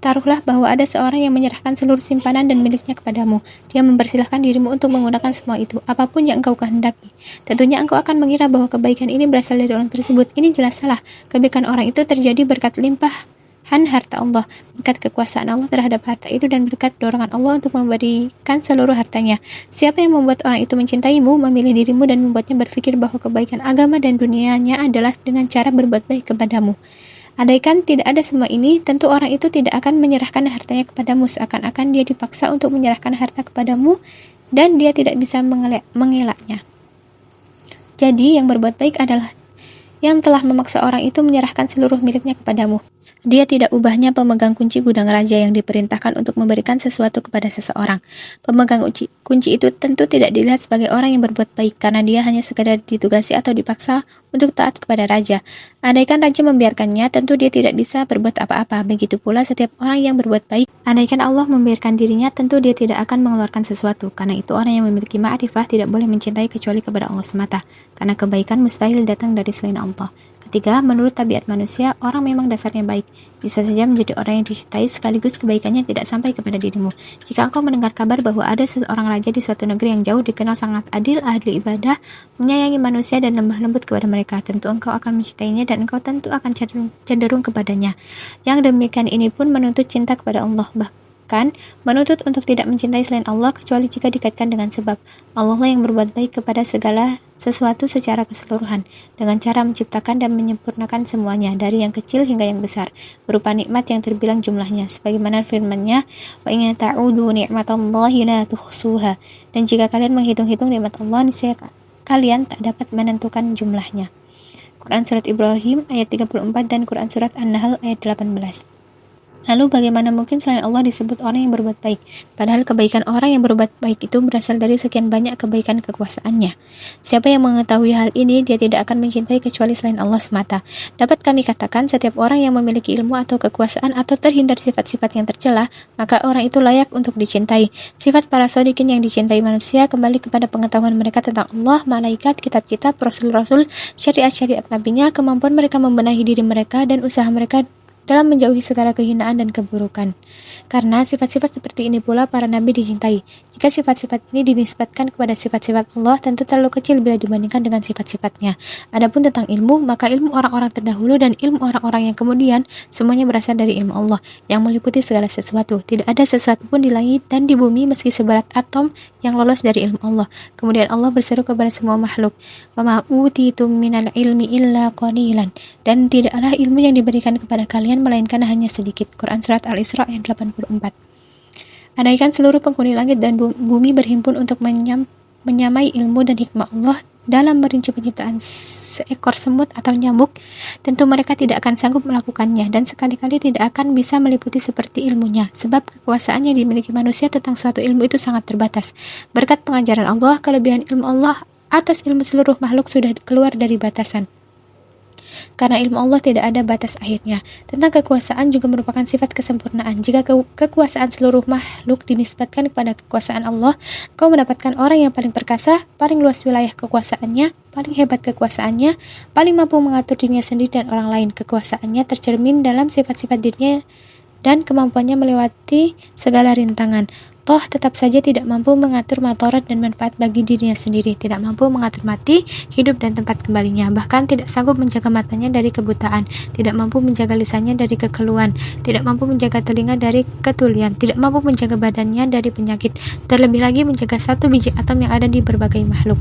taruhlah bahwa ada seorang yang menyerahkan seluruh simpanan dan miliknya kepadamu. Dia mempersilahkan dirimu untuk menggunakan semua itu, apapun yang engkau kehendaki. Tentunya engkau akan mengira bahwa kebaikan ini berasal dari orang tersebut. Ini jelas salah. Kebaikan orang itu terjadi berkat limpahan harta Allah, berkat kekuasaan Allah terhadap harta itu, dan berkat dorongan Allah untuk memberikan seluruh hartanya. Siapa yang membuat orang itu mencintaimu, memilih dirimu, dan membuatnya berpikir bahwa kebaikan agama dan dunianya adalah dengan cara berbuat baik kepadamu. Andaikan tidak ada semua ini, tentu orang itu tidak akan menyerahkan hartanya kepadamu, seakan-akan dia dipaksa untuk menyerahkan harta kepadamu dan dia tidak bisa mengelaknya. Jadi yang berbuat baik adalah yang telah memaksa orang itu menyerahkan seluruh miliknya kepadamu. Dia tidak ubahnya pemegang kunci gudang raja yang diperintahkan untuk memberikan sesuatu kepada seseorang. Pemegang kunci itu tentu tidak dilihat sebagai orang yang berbuat baik, karena dia hanya sekadar ditugasi atau dipaksa untuk taat kepada raja. Andaikan raja membiarkannya, tentu dia tidak bisa berbuat apa-apa. Begitu pula setiap orang yang berbuat baik. Andaikan Allah membiarkan dirinya, tentu dia tidak akan mengeluarkan sesuatu. Karena itu orang yang memiliki ma'rifah tidak boleh mencintai kecuali kepada Allah semata. Karena kebaikan mustahil datang dari selain Allah. Ketiga, menurut tabiat manusia, orang memang dasarnya baik. Bisa saja menjadi orang yang dicintai sekaligus kebaikannya tidak sampai kepada dirimu. Jika engkau mendengar kabar bahwa ada seorang raja di suatu negeri yang jauh dikenal sangat adil, ahli ibadah, menyayangi manusia dan lemah lembut kepada mereka, tentu engkau akan mencintainya dan engkau tentu akan cenderung kepadanya. Yang demikian ini pun menuntut cinta kepada Allah, bahkan menuntut untuk tidak mencintai selain Allah kecuali jika dikaitkan dengan sebab. Allah lah yang berbuat baik kepada segala sesuatu secara keseluruhan, dengan cara menciptakan dan menyempurnakan semuanya, dari yang kecil hingga yang besar, berupa nikmat yang terbilang jumlahnya, sebagaimana firman-Nya, "Wa in ta'udu ni'matallahi la tuhsuha." Dan jika kalian menghitung-hitung nikmat Allah, niscaya kalian tak dapat menentukan jumlahnya. Quran Surat Ibrahim ayat 34 dan Quran Surat An-Nahl ayat 18. Lalu bagaimana mungkin selain Allah disebut orang yang berbuat baik? Padahal kebaikan orang yang berbuat baik itu berasal dari sekian banyak kebaikan kekuasaannya. Siapa yang mengetahui hal ini, dia tidak akan mencintai kecuali selain Allah semata. Dapat kami katakan, setiap orang yang memiliki ilmu atau kekuasaan atau terhindar sifat-sifat yang tercela, maka orang itu layak untuk dicintai. Sifat para shodiqin yang dicintai manusia kembali kepada pengetahuan mereka tentang Allah, malaikat, kitab-kitab, rasul-rasul, syariat-syariat nabinya, kemampuan mereka membenahi diri mereka, dan usaha mereka dalam menjauhi segala kehinaan dan keburukan. Karena sifat-sifat seperti ini pula para nabi dicintai. Jika sifat-sifat ini dinisbatkan kepada sifat-sifat Allah, tentu terlalu kecil bila dibandingkan dengan sifat-sifatnya. Adapun tentang ilmu, maka ilmu orang-orang terdahulu dan ilmu orang-orang yang kemudian semuanya berasal dari ilmu Allah yang meliputi segala sesuatu. Tidak ada sesuatu pun di langit dan di bumi meski seberat atom yang lolos dari ilmu Allah. Kemudian Allah berseru kepada semua makhluk, "Wa ma utitum minal ilmi illa qalilan." Dan tidaklah ilmu yang diberikan kepada kalian melainkan hanya sedikit. Quran Surat Al-Isra ayat 84. Andaikan seluruh penghuni langit dan bumi berhimpun untuk menyamai ilmu dan hikmah Allah dalam merinci penciptaan seekor semut atau nyamuk, tentu mereka tidak akan sanggup melakukannya dan sekali-kali tidak akan bisa meliputi seperti ilmunya, sebab kekuasaan yang dimiliki manusia tentang suatu ilmu itu sangat terbatas. Berkat pengajaran Allah, kelebihan ilmu Allah atas ilmu seluruh makhluk sudah keluar dari batasan. Karena ilmu Allah tidak ada batas akhirnya. Tentang kekuasaan juga merupakan sifat kesempurnaan. Jika kekuasaan seluruh makhluk dinisbatkan kepada kekuasaan Allah, kau mendapatkan orang yang paling perkasa, paling luas wilayah kekuasaannya, paling hebat kekuasaannya, paling mampu mengatur dirinya sendiri dan orang lain. Kekuasaannya tercermin dalam sifat-sifat dirinya dan kemampuannya melewati segala rintangan. Toh tetap saja tidak mampu mengatur madarat dan manfaat bagi dirinya sendiri, tidak mampu mengatur mati, hidup dan tempat kembalinya, bahkan tidak sanggup menjaga matanya dari kebutaan, tidak mampu menjaga lisannya dari kekeluhan, tidak mampu menjaga telinga dari ketulian, tidak mampu menjaga badannya dari penyakit, terlebih lagi menjaga satu biji atom yang ada di berbagai makhluk.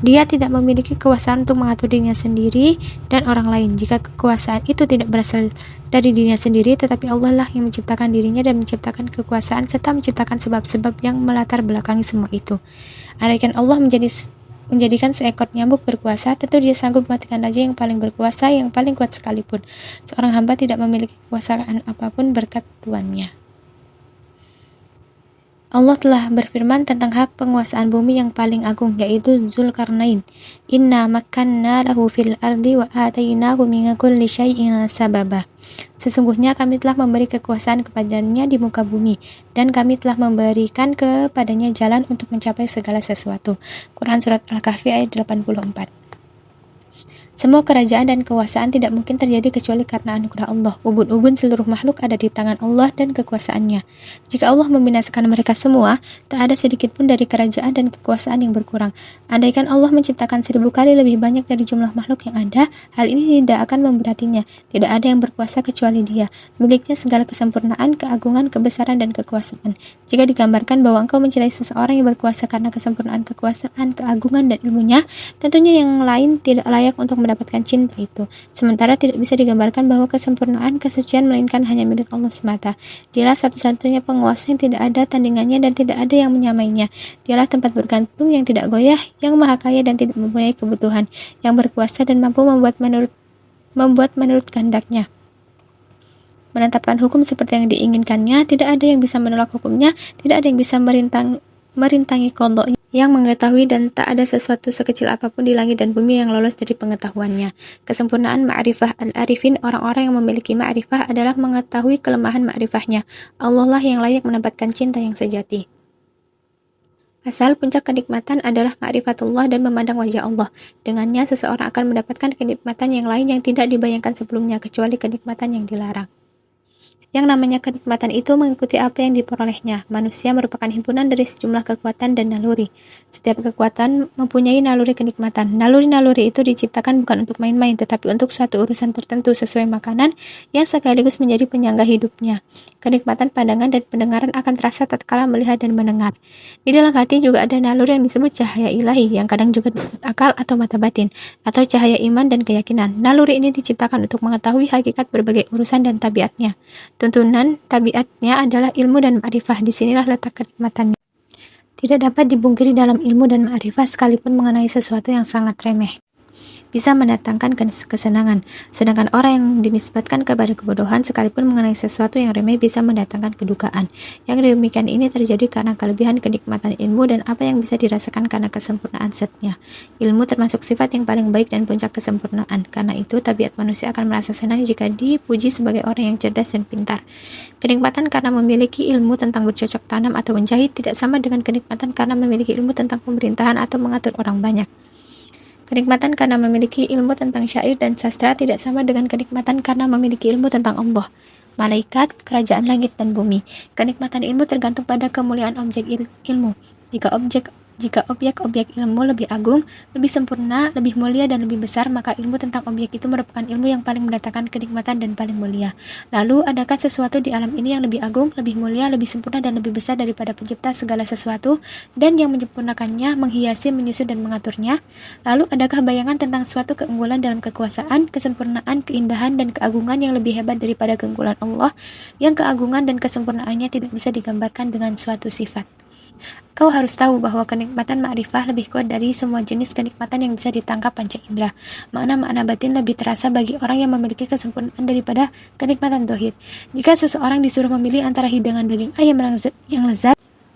Dia tidak memiliki kekuasaan untuk mengatur dirinya sendiri dan orang lain. Jika kekuasaan itu tidak berasal dari dirinya sendiri, tetapi Allah lah yang menciptakan dirinya dan menciptakan kekuasaan serta menciptakan sebab-sebab yang melatar belakangi semua itu. Andaikan Allah menjadikan seekor nyamuk berkuasa, tentu dia sanggup mematikan raja yang paling berkuasa, yang paling kuat sekalipun. Seorang hamba tidak memiliki kekuasaan apapun berkat Tuannya. Allah telah berfirman tentang hak penguasaan bumi yang paling agung, yaitu Zulkarnain. Inna makkanna lahu fil ardi wa atainahu min kulli syai'in sababa. Sesungguhnya kami telah memberi kekuasaan kepadanya di muka bumi, dan kami telah memberikan kepadanya jalan untuk mencapai segala sesuatu. Quran Surat Al-Kahfi ayat 84. Semua kerajaan dan kekuasaan tidak mungkin terjadi kecuali karena anugerah Allah. Ubun-ubun seluruh makhluk ada di tangan Allah dan kekuasaannya. Jika Allah membinasakan mereka semua, tak ada sedikit pun dari kerajaan dan kekuasaan yang berkurang. Andaikan Allah menciptakan 1000 kali lebih banyak dari jumlah makhluk yang ada, hal ini tidak akan memberatinya. Tidak ada yang berkuasa kecuali Dia. Miliknya segala kesempurnaan, keagungan, kebesaran, dan kekuasaan. Jika digambarkan bahwa engkau mencintai seseorang yang berkuasa karena kesempurnaan kekuasaan, keagungan, dan ilmunya, tentunya yang lain tidak layak untuk mendapatkan cinta itu. Sementara tidak bisa digambarkan bahwa kesempurnaan, kesucian melainkan hanya milik Allah semata. Dialah satu-satunya penguasa yang tidak ada tandingannya dan tidak ada yang menyamainya. Dialah tempat bergantung yang tidak goyah, yang maha kaya dan tidak mempunyai kebutuhan, yang berkuasa dan mampu membuat menurut kehendaknya, menetapkan hukum seperti yang diinginkannya. Tidak ada yang bisa menolak hukumnya, tidak ada yang bisa merintangi qadha-Nya, yang mengetahui dan tak ada sesuatu sekecil apapun di langit dan bumi yang lolos dari pengetahuannya. Kesempurnaan ma'rifah al-arifin, orang-orang yang memiliki ma'rifah adalah mengetahui kelemahan ma'rifahnya. Allah lah yang layak mendapatkan cinta yang sejati. Asal puncak kenikmatan adalah ma'rifatullah dan memandang wajah Allah. Dengannya seseorang akan mendapatkan kenikmatan yang lain yang tidak dibayangkan sebelumnya, kecuali kenikmatan yang dilarang. Yang namanya kenikmatan itu mengikuti apa yang diperolehnya. Manusia merupakan himpunan dari sejumlah kekuatan dan naluri. Setiap kekuatan mempunyai naluri kenikmatan. Naluri-naluri itu diciptakan bukan untuk main-main, tetapi untuk suatu urusan tertentu sesuai makanan yang sekaligus menjadi penyangga hidupnya. Kenikmatan pandangan dan pendengaran akan terasa tatkala melihat dan mendengar. Di dalam hati juga ada naluri yang disebut cahaya ilahi, yang kadang juga disebut akal atau mata batin, atau cahaya iman dan keyakinan. Naluri ini diciptakan untuk mengetahui hakikat berbagai urusan dan tabiatnya. Tuntunan tabiatnya adalah ilmu dan ma'rifah. Disinilah letak kenikmatannya. Tidak dapat dipungkiri dalam ilmu dan ma'rifah, sekalipun mengenai sesuatu yang sangat remeh, bisa mendatangkan kesenangan. Sedangkan orang yang dinisbatkan kepada kebodohan, sekalipun mengenai sesuatu yang remeh, bisa mendatangkan kedukaan. Yang demikian ini terjadi karena kelebihan kenikmatan ilmu dan apa yang bisa dirasakan karena kesempurnaan zatnya. Ilmu termasuk sifat yang paling baik dan puncak kesempurnaan. Karena itu, tabiat manusia akan merasa senang jika dipuji sebagai orang yang cerdas dan pintar. Kenikmatan karena memiliki ilmu tentang bercocok tanam atau menjahit tidak sama dengan kenikmatan karena memiliki ilmu tentang pemerintahan atau mengatur orang banyak. Kenikmatan karena memiliki ilmu tentang syair dan sastra tidak sama dengan kenikmatan karena memiliki ilmu tentang Allah, malaikat, kerajaan langit dan bumi. Kenikmatan ilmu tergantung pada kemuliaan objek ilmu. Jika objek-objek ilmu lebih agung, lebih sempurna, lebih mulia dan lebih besar, maka ilmu tentang objek itu merupakan ilmu yang paling mendatangkan kenikmatan dan paling mulia. Lalu, adakah sesuatu di alam ini yang lebih agung, lebih mulia, lebih sempurna dan lebih besar daripada pencipta segala sesuatu dan yang menyempurnakannya, menghiasi, menyusun dan mengaturnya? Lalu, adakah bayangan tentang suatu keunggulan dalam kekuasaan, kesempurnaan, keindahan dan keagungan yang lebih hebat daripada keunggulan Allah, yang keagungan dan kesempurnaannya tidak bisa digambarkan dengan suatu sifat? Kau harus tahu bahwa kenikmatan ma'rifah lebih kuat dari semua jenis kenikmatan yang bisa ditangkap panca indera. Makna-makna batin lebih terasa bagi orang yang memiliki kesempurnaan daripada kenikmatan zahir. Jika seseorang disuruh memilih antara hidangan daging ayam yang lezat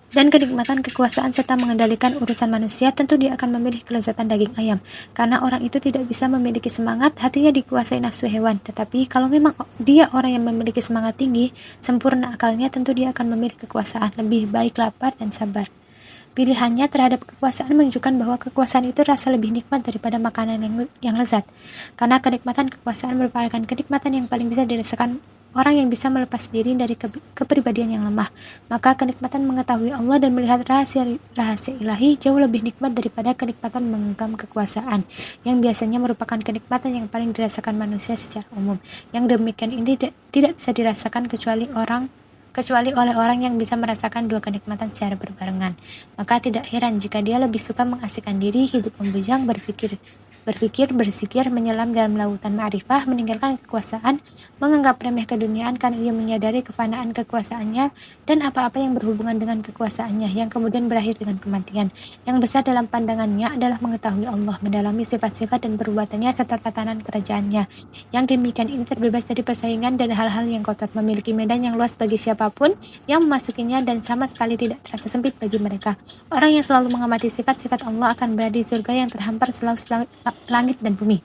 dan kenikmatan kekuasaan serta mengendalikan urusan manusia, tentu dia akan memilih kelezatan daging ayam. Karena orang itu tidak bisa memiliki semangat, hatinya dikuasai nafsu hewan. Tetapi kalau memang dia orang yang memiliki semangat tinggi, sempurna akalnya, tentu dia akan memilih kekuasaan. Lebih baik lapar dan sabar. Pilihannya terhadap kekuasaan menunjukkan bahwa kekuasaan itu rasa lebih nikmat daripada makanan yang lezat. Karena kenikmatan kekuasaan merupakan kenikmatan yang paling bisa dirasakan orang yang bisa melepas diri dari kepribadian yang lemah. Maka kenikmatan mengetahui Allah dan melihat rahasia ilahi jauh lebih nikmat daripada kenikmatan menggenggam kekuasaan, yang biasanya merupakan kenikmatan yang paling dirasakan manusia secara umum. Yang demikian ini tidak bisa dirasakan kecuali oleh orang yang bisa merasakan dua kenikmatan secara berbarengan. Maka tidak heran jika dia lebih suka mengasihkan diri, hidup membujang, berpikir, berzikir, menyelam dalam lautan ma'rifah, meninggalkan kekuasaan, menganggap remeh keduniaan karena ia menyadari kefanaan kekuasaannya dan apa-apa yang berhubungan dengan kekuasaannya, yang kemudian berakhir dengan kematian. Yang besar dalam pandangannya adalah mengetahui Allah, mendalami sifat-sifat dan perbuatannya serta tatanan kerajaannya. Yang demikian ini terbebas dari persaingan dan hal-hal yang kotor, memiliki medan yang luas bagi siapapun yang memasukinya dan sama sekali tidak terasa sempit bagi mereka. Orang yang selalu mengamati sifat-sifat Allah akan berada di surga yang terhampar selalu langit dan bumi.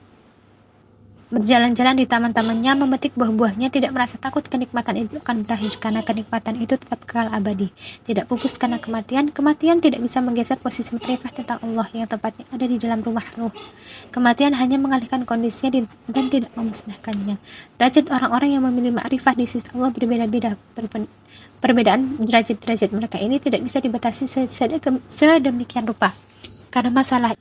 Berjalan-jalan di taman-tamannya, memetik buah-buahnya, tidak merasa takut kenikmatan itu akan berakhir, karena kenikmatan itu tetap kekal abadi, tidak pupus karena kematian. Kematian tidak bisa menggeser posisi makrifah tentang Allah yang tempatnya ada di dalam rumah ruh. Kematian hanya mengalihkan kondisinya dan tidak memusnahkannya. Derajat orang-orang yang memilih makrifah di sisi Allah berbeda-beda. Perbedaan derajat-derajat mereka ini tidak bisa dibatasi sedemikian rupa, karena masalah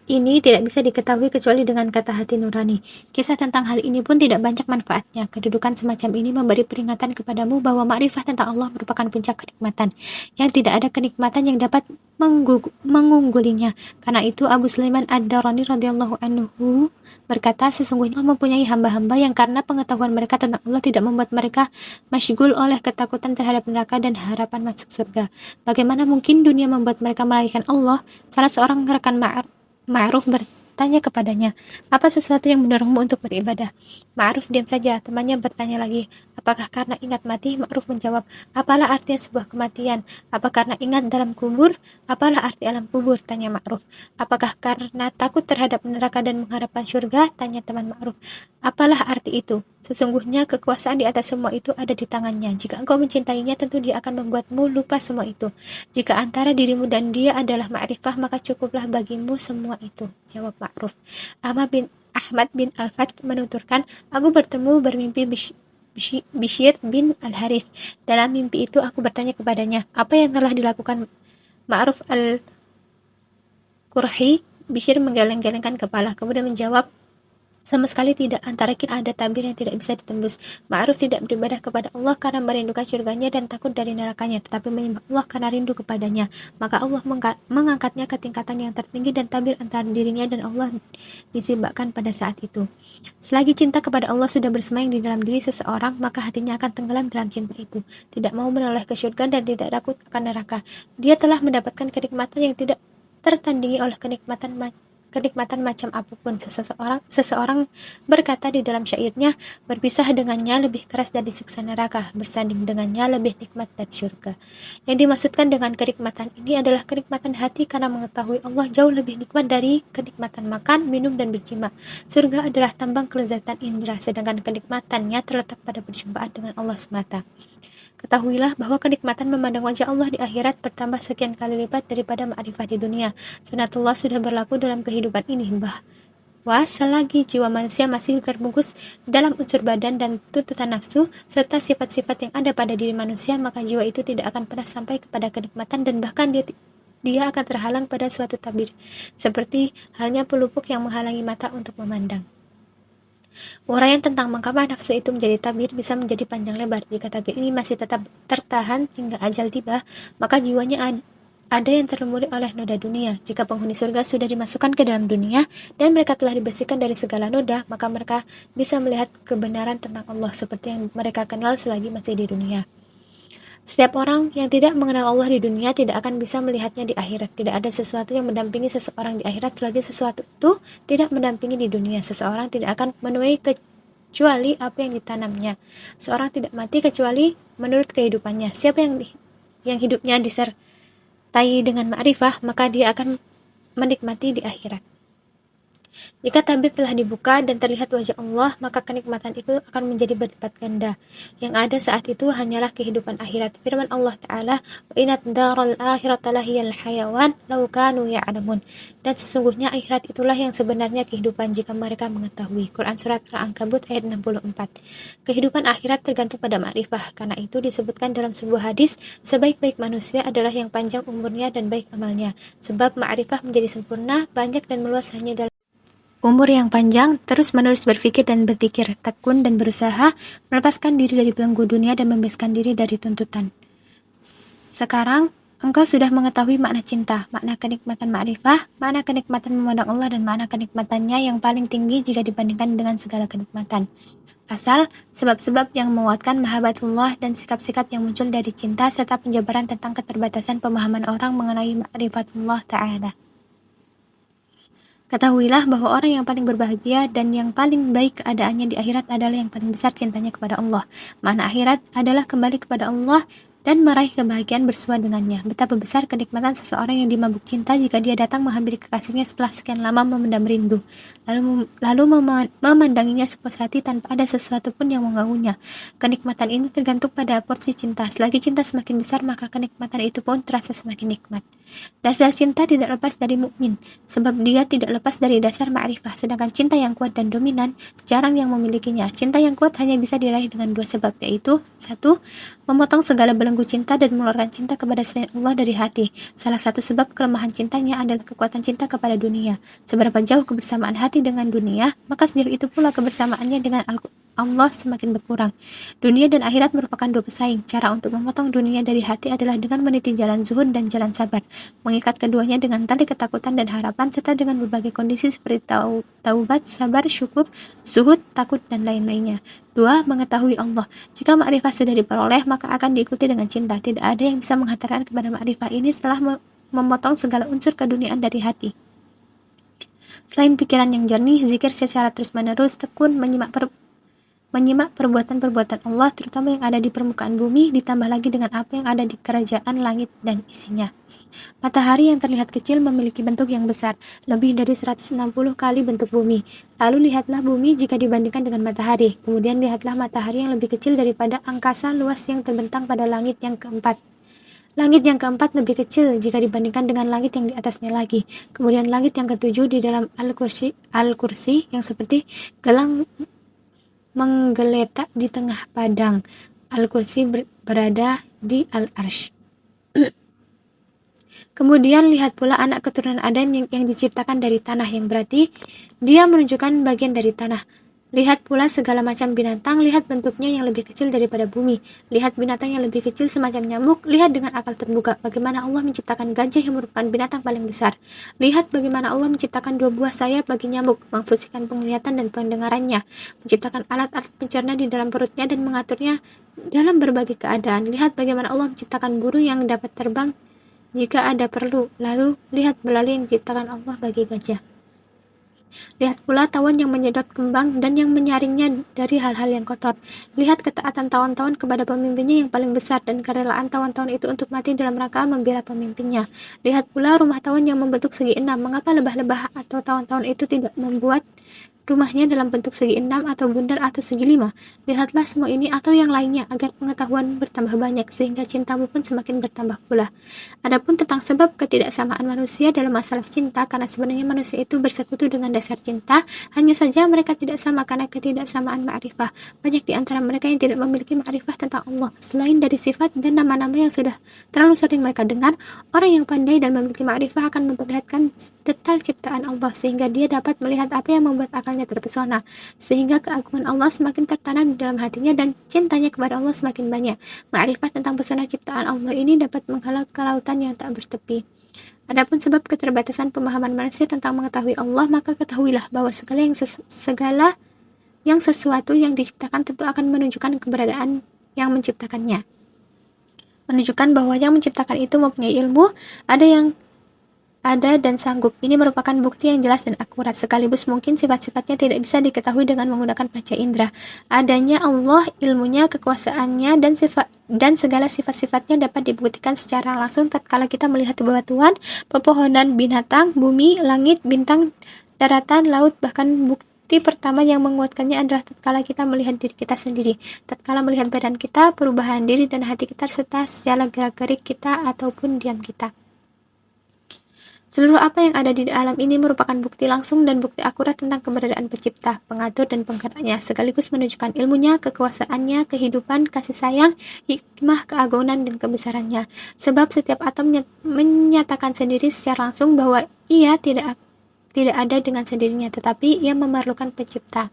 ini tidak bisa diketahui kecuali dengan kata hati nurani. Kisah tentang hal ini pun tidak banyak manfaatnya. Kedudukan semacam ini memberi peringatan kepadamu bahwa makrifah tentang Allah merupakan puncak kenikmatan, yang tidak ada kenikmatan yang dapat mengunggulinya. Karena itu Abu Sulaiman Ad-Darani radhiyallahu anhu berkata, sesungguhnya Allah mempunyai hamba-hamba yang karena pengetahuan mereka tentang Allah tidak membuat mereka masyghul oleh ketakutan terhadap neraka dan harapan masuk surga. Bagaimana mungkin dunia membuat mereka melalaikan Allah? Salah seorang rekan Ma'ruf bertanya kepadanya, apa sesuatu yang mendorongmu untuk beribadah? Ma'ruf diam saja. Temannya bertanya lagi, apakah karena ingat mati? Ma'ruf menjawab, apalah artinya sebuah kematian? Apa karena ingat dalam kubur? Apalah arti alam kubur? Tanya Ma'ruf. Apakah karena takut terhadap neraka dan mengharapkan surga? Tanya teman Ma'ruf. Apalah arti itu? Sesungguhnya kekuasaan di atas semua itu ada di tangannya. Jika engkau mencintainya, tentu dia akan membuatmu lupa semua itu. Jika antara dirimu dan dia adalah ma'rifah, maka cukuplah bagimu semua itu. Jawab Ma'ruf. Ahmad bin Al-Fath menuturkan, aku bermimpi Bishr bin Al-Harith. Dalam mimpi itu aku bertanya kepadanya, apa yang telah dilakukan Ma'ruf Al-Qurhi? Bishr menggeleng-gelengkan kepala, kemudian menjawab, sama sekali tidak. Antara kita ada tabir yang tidak bisa ditembus. Ma'ruf tidak beribadah kepada Allah karena merindukan surganya dan takut dari nerakanya, tetapi menyembah Allah karena rindu kepadanya. Maka Allah mengangkatnya ke tingkatan yang tertinggi dan tabir antara dirinya dan Allah disibakkan pada saat itu. Selagi cinta kepada Allah sudah bersemayam di dalam diri seseorang, maka hatinya akan tenggelam dalam cinta itu, tidak mau menoleh ke surga dan tidak takut akan neraka. Dia telah mendapatkan kenikmatan yang tidak tertandingi oleh kenikmatan macam apapun. Seseorang berkata di dalam syairnya, berpisah dengannya lebih keras dari siksa neraka, bersanding dengannya lebih nikmat dari surga. Yang dimaksudkan dengan kenikmatan ini adalah kenikmatan hati karena mengetahui Allah jauh lebih nikmat dari kenikmatan makan, minum, dan berjima. Surga adalah tambang kelezatan indera, sedangkan kenikmatannya terletak pada perjumpaan dengan Allah semata. Ketahuilah bahwa kenikmatan memandang wajah Allah di akhirat bertambah sekian kali lipat daripada ma'rifah di dunia. Sunatullah sudah berlaku dalam kehidupan ini, bahwa selagi jiwa manusia masih terbungkus dalam unsur badan dan tuntutan nafsu, serta sifat-sifat yang ada pada diri manusia, maka jiwa itu tidak akan pernah sampai kepada kenikmatan dan bahkan dia akan terhalang pada suatu tabir, seperti halnya pelupuk yang menghalangi mata untuk memandang. Uraian tentang mengapa nafsu itu menjadi tabir bisa menjadi panjang lebar. Jika tabir ini masih tetap tertahan hingga ajal tiba, maka jiwanya ada yang terlumuri oleh noda dunia. Jika penghuni surga sudah dimasukkan ke dalam dunia dan mereka telah dibersihkan dari segala noda, maka mereka bisa melihat kebenaran tentang Allah seperti yang mereka kenal selagi masih di dunia. Setiap orang yang tidak mengenal Allah di dunia tidak akan bisa melihatnya di akhirat. Tidak ada sesuatu yang mendampingi seseorang di akhirat selagi sesuatu itu tidak mendampingi di dunia. Seseorang tidak akan menuai kecuali apa yang ditanamnya. Seorang tidak mati kecuali menurut kehidupannya. Siapa yang hidupnya disertai dengan ma'rifah, maka dia akan menikmati di akhirat. Jika tabir telah dibuka dan terlihat wajah Allah, maka kenikmatan itu akan menjadi berlipat ganda. Yang ada saat itu hanyalah kehidupan akhirat. Firman Allah Ta'ala, wa inat daral akhirata lahiyal hayawan law kanu ya'lamun. Dan sesungguhnya akhirat itulah yang sebenarnya kehidupan jika mereka mengetahui. Quran Surat Al-Ankabut ayat 64. Kehidupan akhirat tergantung pada ma'rifah. Karena itu disebutkan dalam sebuah hadis, sebaik-baik manusia adalah yang panjang umurnya dan baik amalnya. Sebab ma'rifah menjadi sempurna, banyak dan meluas hanya dalam umur yang panjang, terus-menerus berpikir dan berpikir, tekun dan berusaha melepaskan diri dari belenggu dunia dan membebaskan diri dari tuntutan. Sekarang, engkau sudah mengetahui makna cinta, makna kenikmatan ma'rifah, makna kenikmatan memandang Allah, dan makna kenikmatannya yang paling tinggi jika dibandingkan dengan segala kenikmatan. Pasal, sebab-sebab yang menguatkan mahabbatullah dan sikap-sikap yang muncul dari cinta, serta penjabaran tentang keterbatasan pemahaman orang mengenai ma'rifatullah Ta'ala. Ketahuilah bahwa orang yang paling berbahagia dan yang paling baik keadaannya di akhirat adalah yang paling besar cintanya kepada Allah. Makna akhirat adalah kembali kepada Allah dan meraih kebahagiaan bersua dengannya. Betapa besar kenikmatan seseorang yang dimabuk cinta jika dia datang menghampiri kekasihnya setelah sekian lama memendam rindu, lalu memandanginya sepuas hati tanpa ada sesuatu pun yang mengganggunya. Kenikmatan ini tergantung pada porsi cinta. Selagi cinta semakin besar, maka kenikmatan itu pun terasa semakin nikmat. Dasar cinta tidak lepas dari mukmin, sebab dia tidak lepas dari dasar ma'rifah. Sedangkan cinta yang kuat dan dominan jarang yang memilikinya. Cinta yang kuat hanya bisa diraih dengan dua sebab, yaitu 1. Memotong segala belenggu cinta dan mengeluarkan cinta kepada selain Allah dari hati. Salah satu sebab kelemahan cintanya adalah kekuatan cinta kepada dunia. Seberapa jauh kebersamaan hati dengan dunia, maka sejauh itu pula kebersamaannya dengan Allah semakin berkurang. Dunia dan akhirat merupakan dua pesaing. Cara untuk memotong dunia dari hati adalah dengan meniti jalan zuhud dan jalan sabar, mengikat keduanya dengan tali ketakutan dan harapan, serta dengan berbagai kondisi seperti taubat, sabar, syukur, zuhud, takut, dan lain-lainnya. 2. Mengetahui Allah. Jika ma'rifah sudah diperoleh, maka akan diikuti dengan cinta. Tidak ada yang bisa menghantarkan kepada ma'rifah ini setelah memotong segala unsur keduniaan dari hati. Selain pikiran yang jernih, zikir secara terus-menerus, tekun menyimak perbuatan-perbuatan Allah, terutama yang ada di permukaan bumi, ditambah lagi dengan apa yang ada di kerajaan langit dan isinya. Matahari yang terlihat kecil memiliki bentuk yang besar, lebih dari 160 kali bentuk bumi. Lalu lihatlah bumi jika dibandingkan dengan matahari. Kemudian lihatlah matahari yang lebih kecil daripada angkasa luas yang terbentang pada langit yang keempat. Langit yang keempat lebih kecil jika dibandingkan dengan langit yang di atasnya lagi. Kemudian langit yang ketujuh di dalam Al-Kursi yang seperti gelang menggeletak di tengah padang. Al-Kursi berada di Al-Arsh. Kemudian lihat pula anak keturunan Adam yang diciptakan dari tanah, yang berarti dia menunjukkan bagian dari tanah. Lihat pula segala macam binatang, lihat bentuknya yang lebih kecil daripada bumi. Lihat binatang yang lebih kecil semacam nyamuk, lihat dengan akal terbuka bagaimana Allah menciptakan gajah yang merupakan binatang paling besar. Lihat bagaimana Allah menciptakan 2 buah sayap bagi nyamuk, memfungsikan penglihatan dan pendengarannya, menciptakan alat-alat pencerna di dalam perutnya dan mengaturnya dalam berbagai keadaan. Lihat bagaimana Allah menciptakan burung yang dapat terbang jika ada perlu. Lalu lihat belalai yang diciptakan Allah bagi gajah. Lihat pula tawon yang menyedot kembang dan yang menyaringnya dari hal-hal yang kotor. Lihat ketaatan tawon-tawon kepada pemimpinnya yang paling besar dan kerelaan tawon-tawon itu untuk mati dalam rangka membela pemimpinnya. Lihat pula rumah tawon yang membentuk segi 6. Mengapa lebah-lebah atau tawon-tawon itu tidak membuat rumahnya dalam bentuk segi 6 atau bundar atau segi 5. Lihatlah semua ini atau yang lainnya agar pengetahuan bertambah banyak sehingga cintamu pun semakin bertambah pula. Adapun tentang sebab ketidaksamaan manusia dalam masalah cinta, karena sebenarnya manusia itu bersekutu dengan dasar cinta, hanya saja mereka tidak sama karena ketidaksamaan ma'rifah. Banyak di antara mereka yang tidak memiliki ma'rifah tentang Allah. Selain dari sifat dan nama-nama yang sudah terlalu sering mereka dengar, orang yang pandai dan memiliki ma'rifah akan memperlihatkan detail ciptaan Allah sehingga dia dapat melihat apa yang membuat akalnya terpesona, sehingga keagungan Allah semakin tertanam di dalam hatinya dan cintanya kepada Allah semakin banyak. Ma'rifah tentang pesona ciptaan Allah ini dapat menghalau kelautan yang tak bertepi. Adapun sebab keterbatasan pemahaman manusia tentang mengetahui Allah, maka ketahuilah bahwa segala yang sesuatu yang diciptakan tentu akan menunjukkan keberadaan yang menciptakannya. Menunjukkan bahwa yang menciptakan itu mempunyai ilmu, ada dan sanggup. Ini merupakan bukti yang jelas dan akurat, sekaligus mungkin sifat-sifatnya tidak bisa diketahui dengan menggunakan panca indera. Adanya Allah, ilmunya, kekuasaannya, dan segala sifat-sifatnya dapat dibuktikan secara langsung tatkala kita melihat bebatuan, pepohonan, binatang, bumi, langit, bintang, daratan, laut. Bahkan bukti pertama yang menguatkannya adalah tatkala kita melihat diri kita sendiri, tatkala melihat badan kita, perubahan diri dan hati kita, serta segala gerak-gerik kita ataupun diam kita. Seluruh apa yang ada di alam ini merupakan bukti langsung dan bukti akurat tentang keberadaan pencipta, pengatur, dan penggeraknya, sekaligus menunjukkan ilmunya, kekuasaannya, kehidupan, kasih sayang, hikmah, keagungan, dan kebesarannya. Sebab setiap atom menyatakan sendiri secara langsung bahwa ia tidak ada dengan sendirinya, tetapi ia memerlukan pencipta.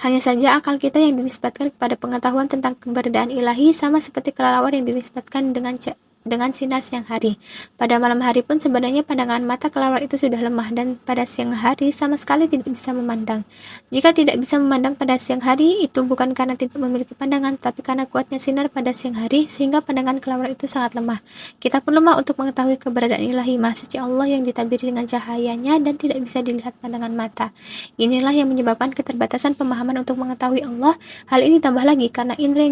Hanya saja akal kita yang dinisbatkan kepada pengetahuan tentang keberadaan ilahi sama seperti kelelawar yang dinisbatkan dengan sinar siang hari. Pada malam hari pun sebenarnya pandangan mata kelelawar itu sudah lemah, dan pada siang hari sama sekali tidak bisa memandang. Jika tidak bisa memandang pada siang hari, itu bukan karena tidak memiliki pandangan, tapi karena kuatnya sinar pada siang hari sehingga pandangan kelelawar itu sangat lemah. Kita pun lemah untuk mengetahui keberadaan ilahi Maha Suci Allah yang ditabiri dengan cahayanya dan tidak bisa dilihat pandangan mata. Inilah yang menyebabkan keterbatasan pemahaman untuk mengetahui Allah. Hal ini tambah lagi karena indera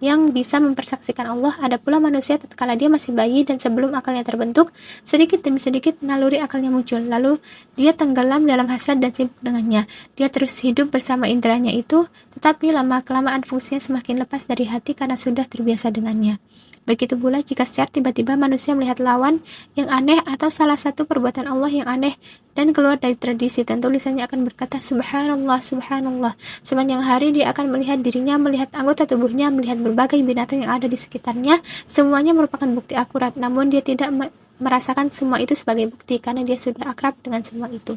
yang bisa mempersaksikan Allah. Ada pula manusia tatkala dia masih bayi dan sebelum akalnya terbentuk, sedikit demi sedikit naluri akalnya muncul, lalu dia tenggelam dalam hasrat dan sibuk dengannya. Dia terus hidup bersama inderanya itu, tetapi lama-kelamaan fungsinya semakin lepas dari hati karena sudah terbiasa dengannya. Begitu pula jika secara tiba-tiba manusia melihat lawan yang aneh atau salah satu perbuatan Allah yang aneh dan keluar dari tradisi, tentu lisannya akan berkata subhanallah, subhanallah. Sepanjang hari dia akan melihat dirinya, melihat anggota tubuhnya, melihat berbagai binatang yang ada di sekitarnya. Semuanya merupakan bukti akurat, namun dia tidak merasakan semua itu sebagai bukti karena dia sudah akrab dengan semua itu.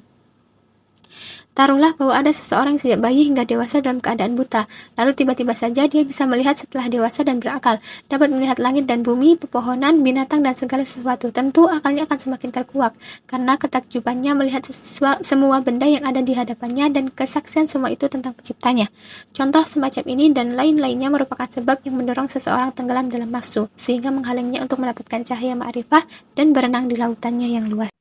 Taruhlah bahwa ada seseorang sejak bayi hingga dewasa dalam keadaan buta, lalu tiba-tiba saja dia bisa melihat setelah dewasa dan berakal, dapat melihat langit dan bumi, pepohonan, binatang, dan segala sesuatu. Tentu akalnya akan semakin terkuak, karena ketakjubannya melihat semua benda yang ada di hadapannya dan kesaksian semua itu tentang penciptanya. Contoh semacam ini dan lain-lainnya merupakan sebab yang mendorong seseorang tenggelam dalam nafsu, sehingga menghalangnya untuk mendapatkan cahaya ma'rifah dan berenang di lautannya yang luas.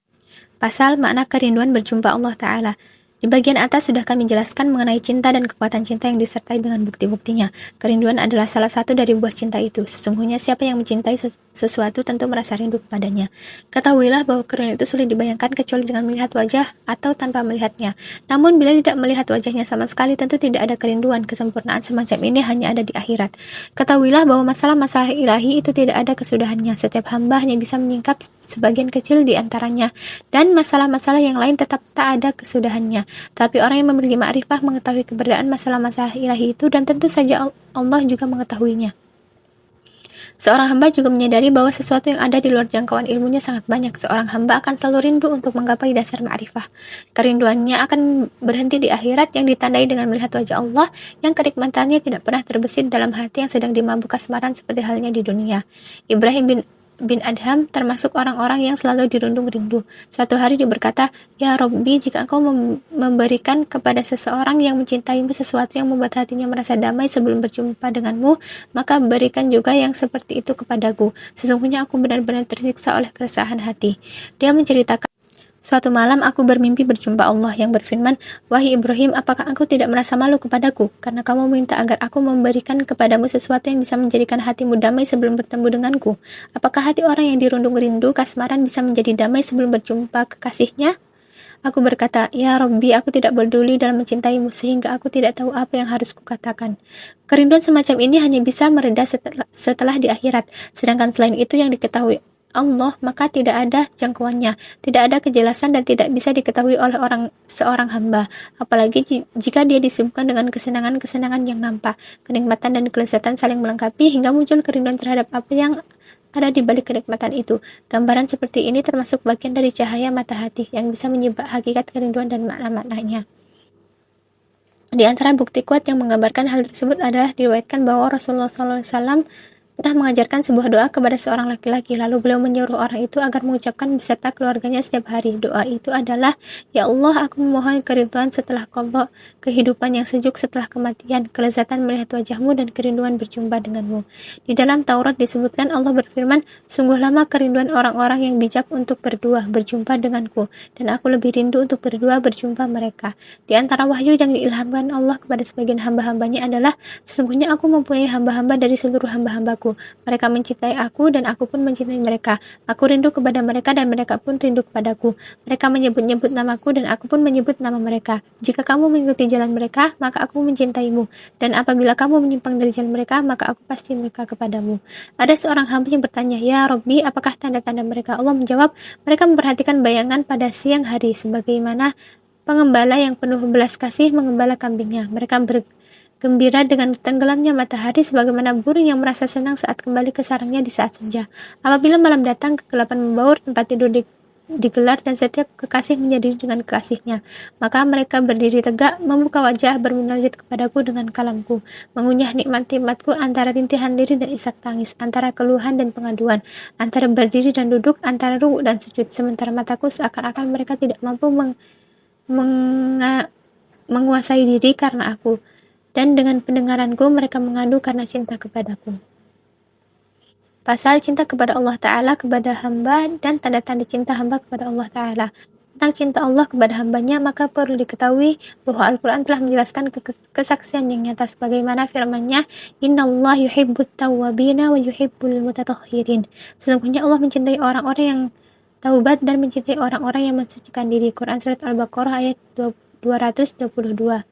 Pasal makna kerinduan berjumpa Allah Ta'ala. Di bagian atas sudah kami jelaskan mengenai cinta dan kekuatan cinta yang disertai dengan bukti-buktinya. Kerinduan adalah salah satu dari buah cinta itu. Sesungguhnya siapa yang mencintai sesuatu tentu merasa rindu kepadanya. Ketahuilah bahwa kerinduan itu sulit dibayangkan kecuali dengan melihat wajah atau tanpa melihatnya. Namun bila tidak melihat wajahnya sama sekali, tentu tidak ada kerinduan. Kesempurnaan semacam ini hanya ada di akhirat. Ketahuilah bahwa masalah-masalah ilahi itu tidak ada kesudahannya. Setiap hamba hanya bisa menyingkap sebagian kecil di antaranya, dan masalah-masalah yang lain tetap tak ada kesudahannya. Tapi orang yang memiliki ma'rifah mengetahui keberadaan masalah-masalah ilahi itu, dan tentu saja Allah juga mengetahuinya. Seorang hamba juga menyadari bahwa sesuatu yang ada di luar jangkauan ilmunya sangat banyak. Seorang hamba akan selalu rindu untuk menggapai dasar ma'rifah. Kerinduannya akan berhenti di akhirat yang ditandai dengan melihat wajah Allah yang kenikmatannya tidak pernah terbesit dalam hati yang sedang dimabuk kasmaran seperti halnya di dunia. Ibrahim bin Adham termasuk orang-orang yang selalu dirundung rindu. Suatu hari dia berkata, "Ya Robbi, jika engkau memberikan kepada seseorang yang mencintaimu sesuatu yang membuat hatinya merasa damai sebelum berjumpa denganmu, maka berikan juga yang seperti itu kepadaku. Sesungguhnya aku benar-benar tersiksa oleh keresahan hati." Dia menceritakan, "Suatu malam aku bermimpi berjumpa Allah yang berfirman, 'Wahai Ibrahim, apakah engkau tidak merasa malu kepadaku? Karena kamu minta agar aku memberikan kepadamu sesuatu yang bisa menjadikan hatimu damai sebelum bertemu denganku. Apakah hati orang yang dirundung rindu kasmaran bisa menjadi damai sebelum berjumpa kekasihnya?' Aku berkata, "Ya Robbi, aku tidak peduli dalam mencintaimu sehingga aku tidak tahu apa yang harus kukatakan." Kerinduan semacam ini hanya bisa mereda setelah di akhirat, sedangkan selain itu yang diketahui Allah, maka tidak ada jangkauannya, tidak ada kejelasan dan tidak bisa diketahui oleh seorang hamba, apalagi jika dia disibukkan dengan kesenangan-kesenangan yang nampak, kenikmatan dan kelezatan saling melengkapi hingga muncul kerinduan terhadap apa yang ada di balik kenikmatan itu. Gambaran seperti ini termasuk bagian dari cahaya mata hati yang bisa menyibak hakikat kerinduan dan makna-maknanya. Di antara bukti kuat yang menggambarkan hal tersebut adalah diriwayatkan bahwa Rasulullah SAW pernah mengajarkan sebuah doa kepada seorang laki-laki, lalu beliau menyuruh orang itu agar mengucapkan beserta keluarganya setiap hari. Doa itu adalah, "Ya Allah, aku memohon keridhaan setelah qadha, kehidupan yang sejuk setelah kematian, kelezatan melihat wajahmu dan kerinduan berjumpa denganmu." Di dalam Taurat disebutkan Allah berfirman, "Sungguh lama kerinduan orang-orang yang bijak untuk berdua berjumpa denganku, dan aku lebih rindu untuk berdua berjumpa mereka." Di antara wahyu yang diilhamkan Allah kepada sebagian hamba-hambanya adalah, "Sesungguhnya aku mempunyai hamba-hamba dari seluruh hamba-hambaku. Mereka mencintai aku dan aku pun mencintai mereka. Aku rindu kepada mereka dan mereka pun rindu kepadaku. Mereka menyebut-nyebut namaku dan aku pun menyebut nama mereka. Jika kamu mengikuti jalan mereka, maka aku mencintaimu. Dan apabila kamu menyimpang dari jalan mereka, maka aku pasti mereka kepadamu." Ada seorang hamba yang bertanya, "Ya Robbi, apakah tanda-tanda mereka?" Allah menjawab, "Mereka memperhatikan bayangan pada siang hari, sebagaimana pengembala yang penuh belas kasih mengembala kambingnya. Mereka bergembira dengan tenggelamnya matahari sebagaimana burung yang merasa senang saat kembali ke sarangnya di saat senja. Apabila malam datang, kegelapan membaur tempat tidur digelar dan setiap kekasih menjadi dengan kekasihnya. Maka mereka berdiri tegak, membuka wajah, bermunajat kepadaku dengan kalamku, mengunyah nikmat-nikmatku antara rintihan diri dan isak tangis, antara keluhan dan pengaduan, antara berdiri dan duduk, antara ruku dan sujud. Sementara mataku seakan-akan mereka tidak mampu menguasai diri karena aku, dan dengan pendengaranku mereka mengadu karena cinta kepadaku. Pasal cinta kepada Allah Ta'ala kepada hamba dan tanda-tanda cinta hamba kepada Allah Ta'ala. Tentang cinta Allah kepada hambanya, maka perlu diketahui bahwa Al-Quran telah menjelaskan kesaksian yang nyata sebagaimana firman-Nya, "Innallaha yuhibbut tawwabina wa yuhibbul mutatahhirin." Sesungguhnya Allah mencintai orang-orang yang taubat dan mencintai orang-orang yang mensucikan diri. Quran Surat Al-Baqarah ayat 222.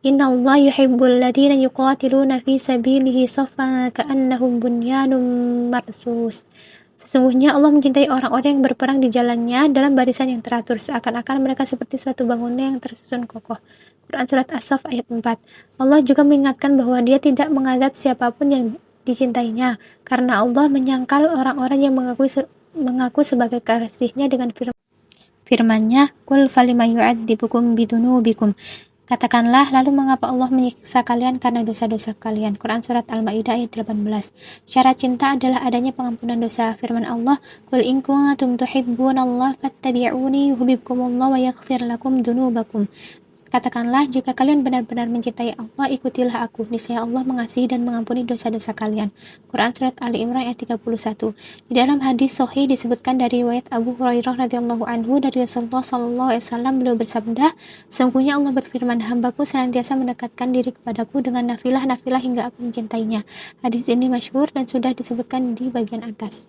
Innallaha yuhibbul ladzina yuqatiluna fi sabilihi saffan ka'annahum bunyanun marsus. Sesungguhnya Allah mencintai orang-orang yang berperang di jalannya dalam barisan yang teratur, seakan-akan mereka seperti suatu bangunan yang tersusun kokoh. Quran Surat As-Saff ayat 4. Allah juga mengingatkan bahwa Dia tidak mengadab siapapun yang dicintainya, karena Allah menyangkal orang-orang yang mengaku sebagai kekasihnya dengan firman-Nya, "Qul falima yu'adzibukum bidunubikum." Katakanlah, lalu mengapa Allah menyiksa kalian karena dosa-dosa kalian? Quran Surat Al-Ma'idah ayat 18. Syarat cinta adalah adanya pengampunan dosa. Firman Allah, "Qul in kuntum tuhibbunallaha fattabi'uni yuhibbukumullah wa yaghfir lakum dzunubakum." Katakanlah, jika kalian benar-benar mencintai Allah, ikutilah aku. Niscaya Allah mengasihi dan mengampuni dosa-dosa kalian. Quran Surat Ali Imran ayat 31. Di dalam hadis sahih disebutkan dari riwayat Abu Hurairah radhiyallahu anhu dari Rasulullah SAW, beliau bersabda, "Sesungguhnya Allah berfirman, hambaku senantiasa mendekatkan diri kepadaku dengan nafilah-nafilah hingga aku mencintainya." Hadis ini masyhur dan sudah disebutkan di bagian atas.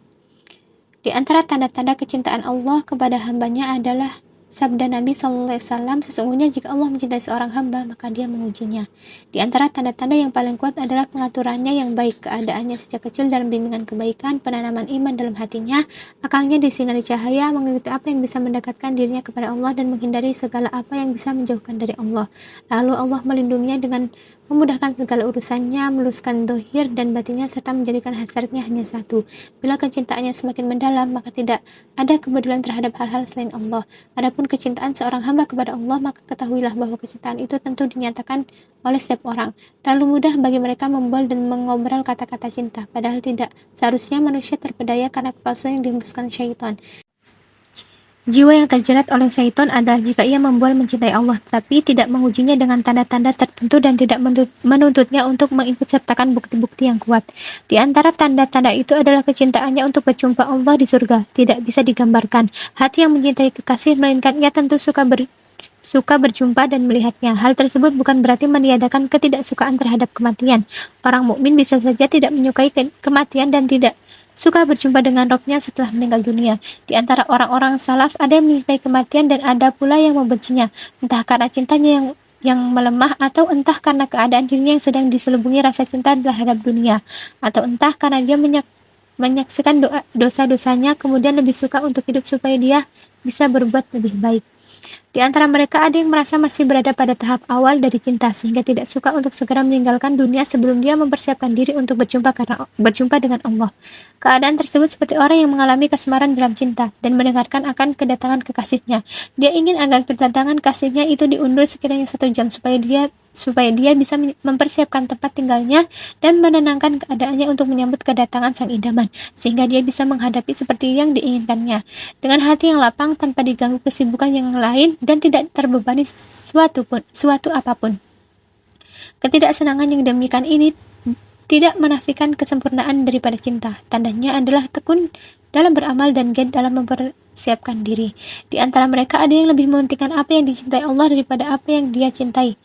Di antara tanda-tanda kecintaan Allah kepada hambanya adalah sabda Nabi SAW, "Sesungguhnya jika Allah mencintai seorang hamba, maka Dia mengujinya." Di antara tanda-tanda yang paling kuat adalah pengaturannya yang baik, keadaannya sejak kecil dalam bimbingan kebaikan, penanaman iman dalam hatinya, akalnya disinari cahaya, mengikuti apa yang bisa mendekatkan dirinya kepada Allah dan menghindari segala apa yang bisa menjauhkan dari Allah. Lalu Allah melindunginya dengan memudahkan segala urusannya, meluluskan dohir dan batinnya, serta menjadikan hasratnya hanya satu. Bila kecintaannya semakin mendalam, maka tidak ada kepedulian terhadap hal-hal selain Allah. Adapun kecintaan seorang hamba kepada Allah, maka ketahuilah bahwa kecintaan itu tentu dinyatakan oleh setiap orang. Terlalu mudah bagi mereka membual dan mengobrol kata-kata cinta, padahal tidak. Seharusnya manusia terpedaya karena kepalsuan yang dihembuskan syaitan. Jiwa yang terjerat oleh syaitan adalah jika ia membual mencintai Allah, tetapi tidak mengujinya dengan tanda-tanda tertentu dan tidak menuntutnya untuk mengikutsertakan bukti-bukti yang kuat. Di antara tanda-tanda itu adalah kecintaannya untuk berjumpa Allah di surga. Tidak bisa digambarkan. Hati yang mencintai kekasih, melainkan ia tentu suka berjumpa dan melihatnya. Hal tersebut bukan berarti meniadakan ketidaksukaan terhadap kematian. Orang mukmin bisa saja tidak menyukai kematian dan tidak suka berjumpa dengan Rabb-nya setelah meninggal dunia. Di antara orang-orang salaf ada yang mencintai kematian dan ada pula yang membencinya, entah karena cintanya yang melemah atau entah karena keadaan dirinya yang sedang diselubungi rasa cinta terhadap dunia, atau entah karena dia menyaksikan dosa-dosanya kemudian lebih suka untuk hidup supaya dia bisa berbuat lebih baik. Di antara mereka ada yang merasa masih berada pada tahap awal dari cinta sehingga tidak suka untuk segera meninggalkan dunia sebelum dia mempersiapkan diri untuk berjumpa dengan Allah. Keadaan tersebut seperti orang yang mengalami kasmaran dalam cinta dan mendengarkan akan kedatangan kekasihnya. Dia ingin agar kedatangan kasihnya itu diundur sekiranya 1 jam supaya dia bisa mempersiapkan tempat tinggalnya dan menenangkan keadaannya untuk menyambut kedatangan sang idaman, sehingga dia bisa menghadapi seperti yang diinginkannya, dengan hati yang lapang tanpa diganggu kesibukan yang lain dan tidak terbebani suatu apapun. Ketidaksenangan yang demikian ini tidak menafikan kesempurnaan daripada cinta. Tandanya adalah tekun dalam beramal dan giat dalam mempersiapkan diri. Di antara mereka ada yang lebih mementingkan apa yang dicintai Allah daripada apa yang dia cintai,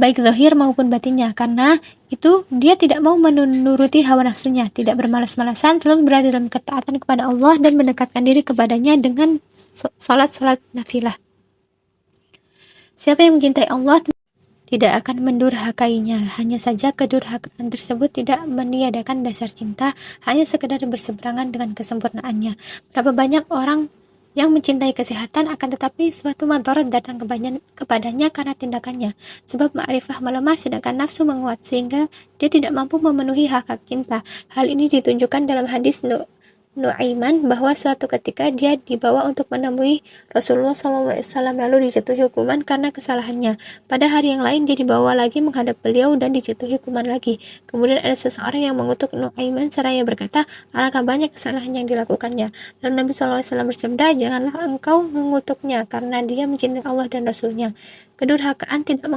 baik zahir maupun batinnya. Karena itu dia tidak mau menuruti hawa nafsunya, tidak bermalas-malasan, selalu berada dalam ketaatan kepada Allah dan mendekatkan diri kepadanya dengan salat-salat nafilah. Siapa yang mencintai Allah tidak akan mendurhakainya. Hanya saja kedurhakaan tersebut tidak meniadakan dasar cinta, hanya sekedar berseberangan dengan kesempurnaannya. Berapa banyak orang yang mencintai kesehatan akan tetapi suatu madarat datang kepadanya karena tindakannya, sebab ma'rifah melemah sedangkan nafsu menguat sehingga dia tidak mampu memenuhi hak-hak cinta. Hal ini ditunjukkan dalam hadis Nuaiman bahwa suatu ketika dia dibawa untuk menemui Rasulullah SAW lalu dijatuhi hukuman karena kesalahannya. Pada hari yang lain dia dibawa lagi menghadap beliau dan dijatuhi hukuman lagi. Kemudian ada seseorang yang mengutuk Nuaiman seraya berkata, alangkah banyak kesalahan yang dilakukannya. Lalu Nabi SAW bersabda, janganlah engkau mengutuknya karena dia mencintai Allah dan Rasulnya. Kedurhakaan tidak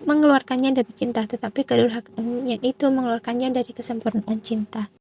mengeluarkannya dari cinta, tetapi kedurhakaannya itu mengeluarkannya dari kesempurnaan cinta.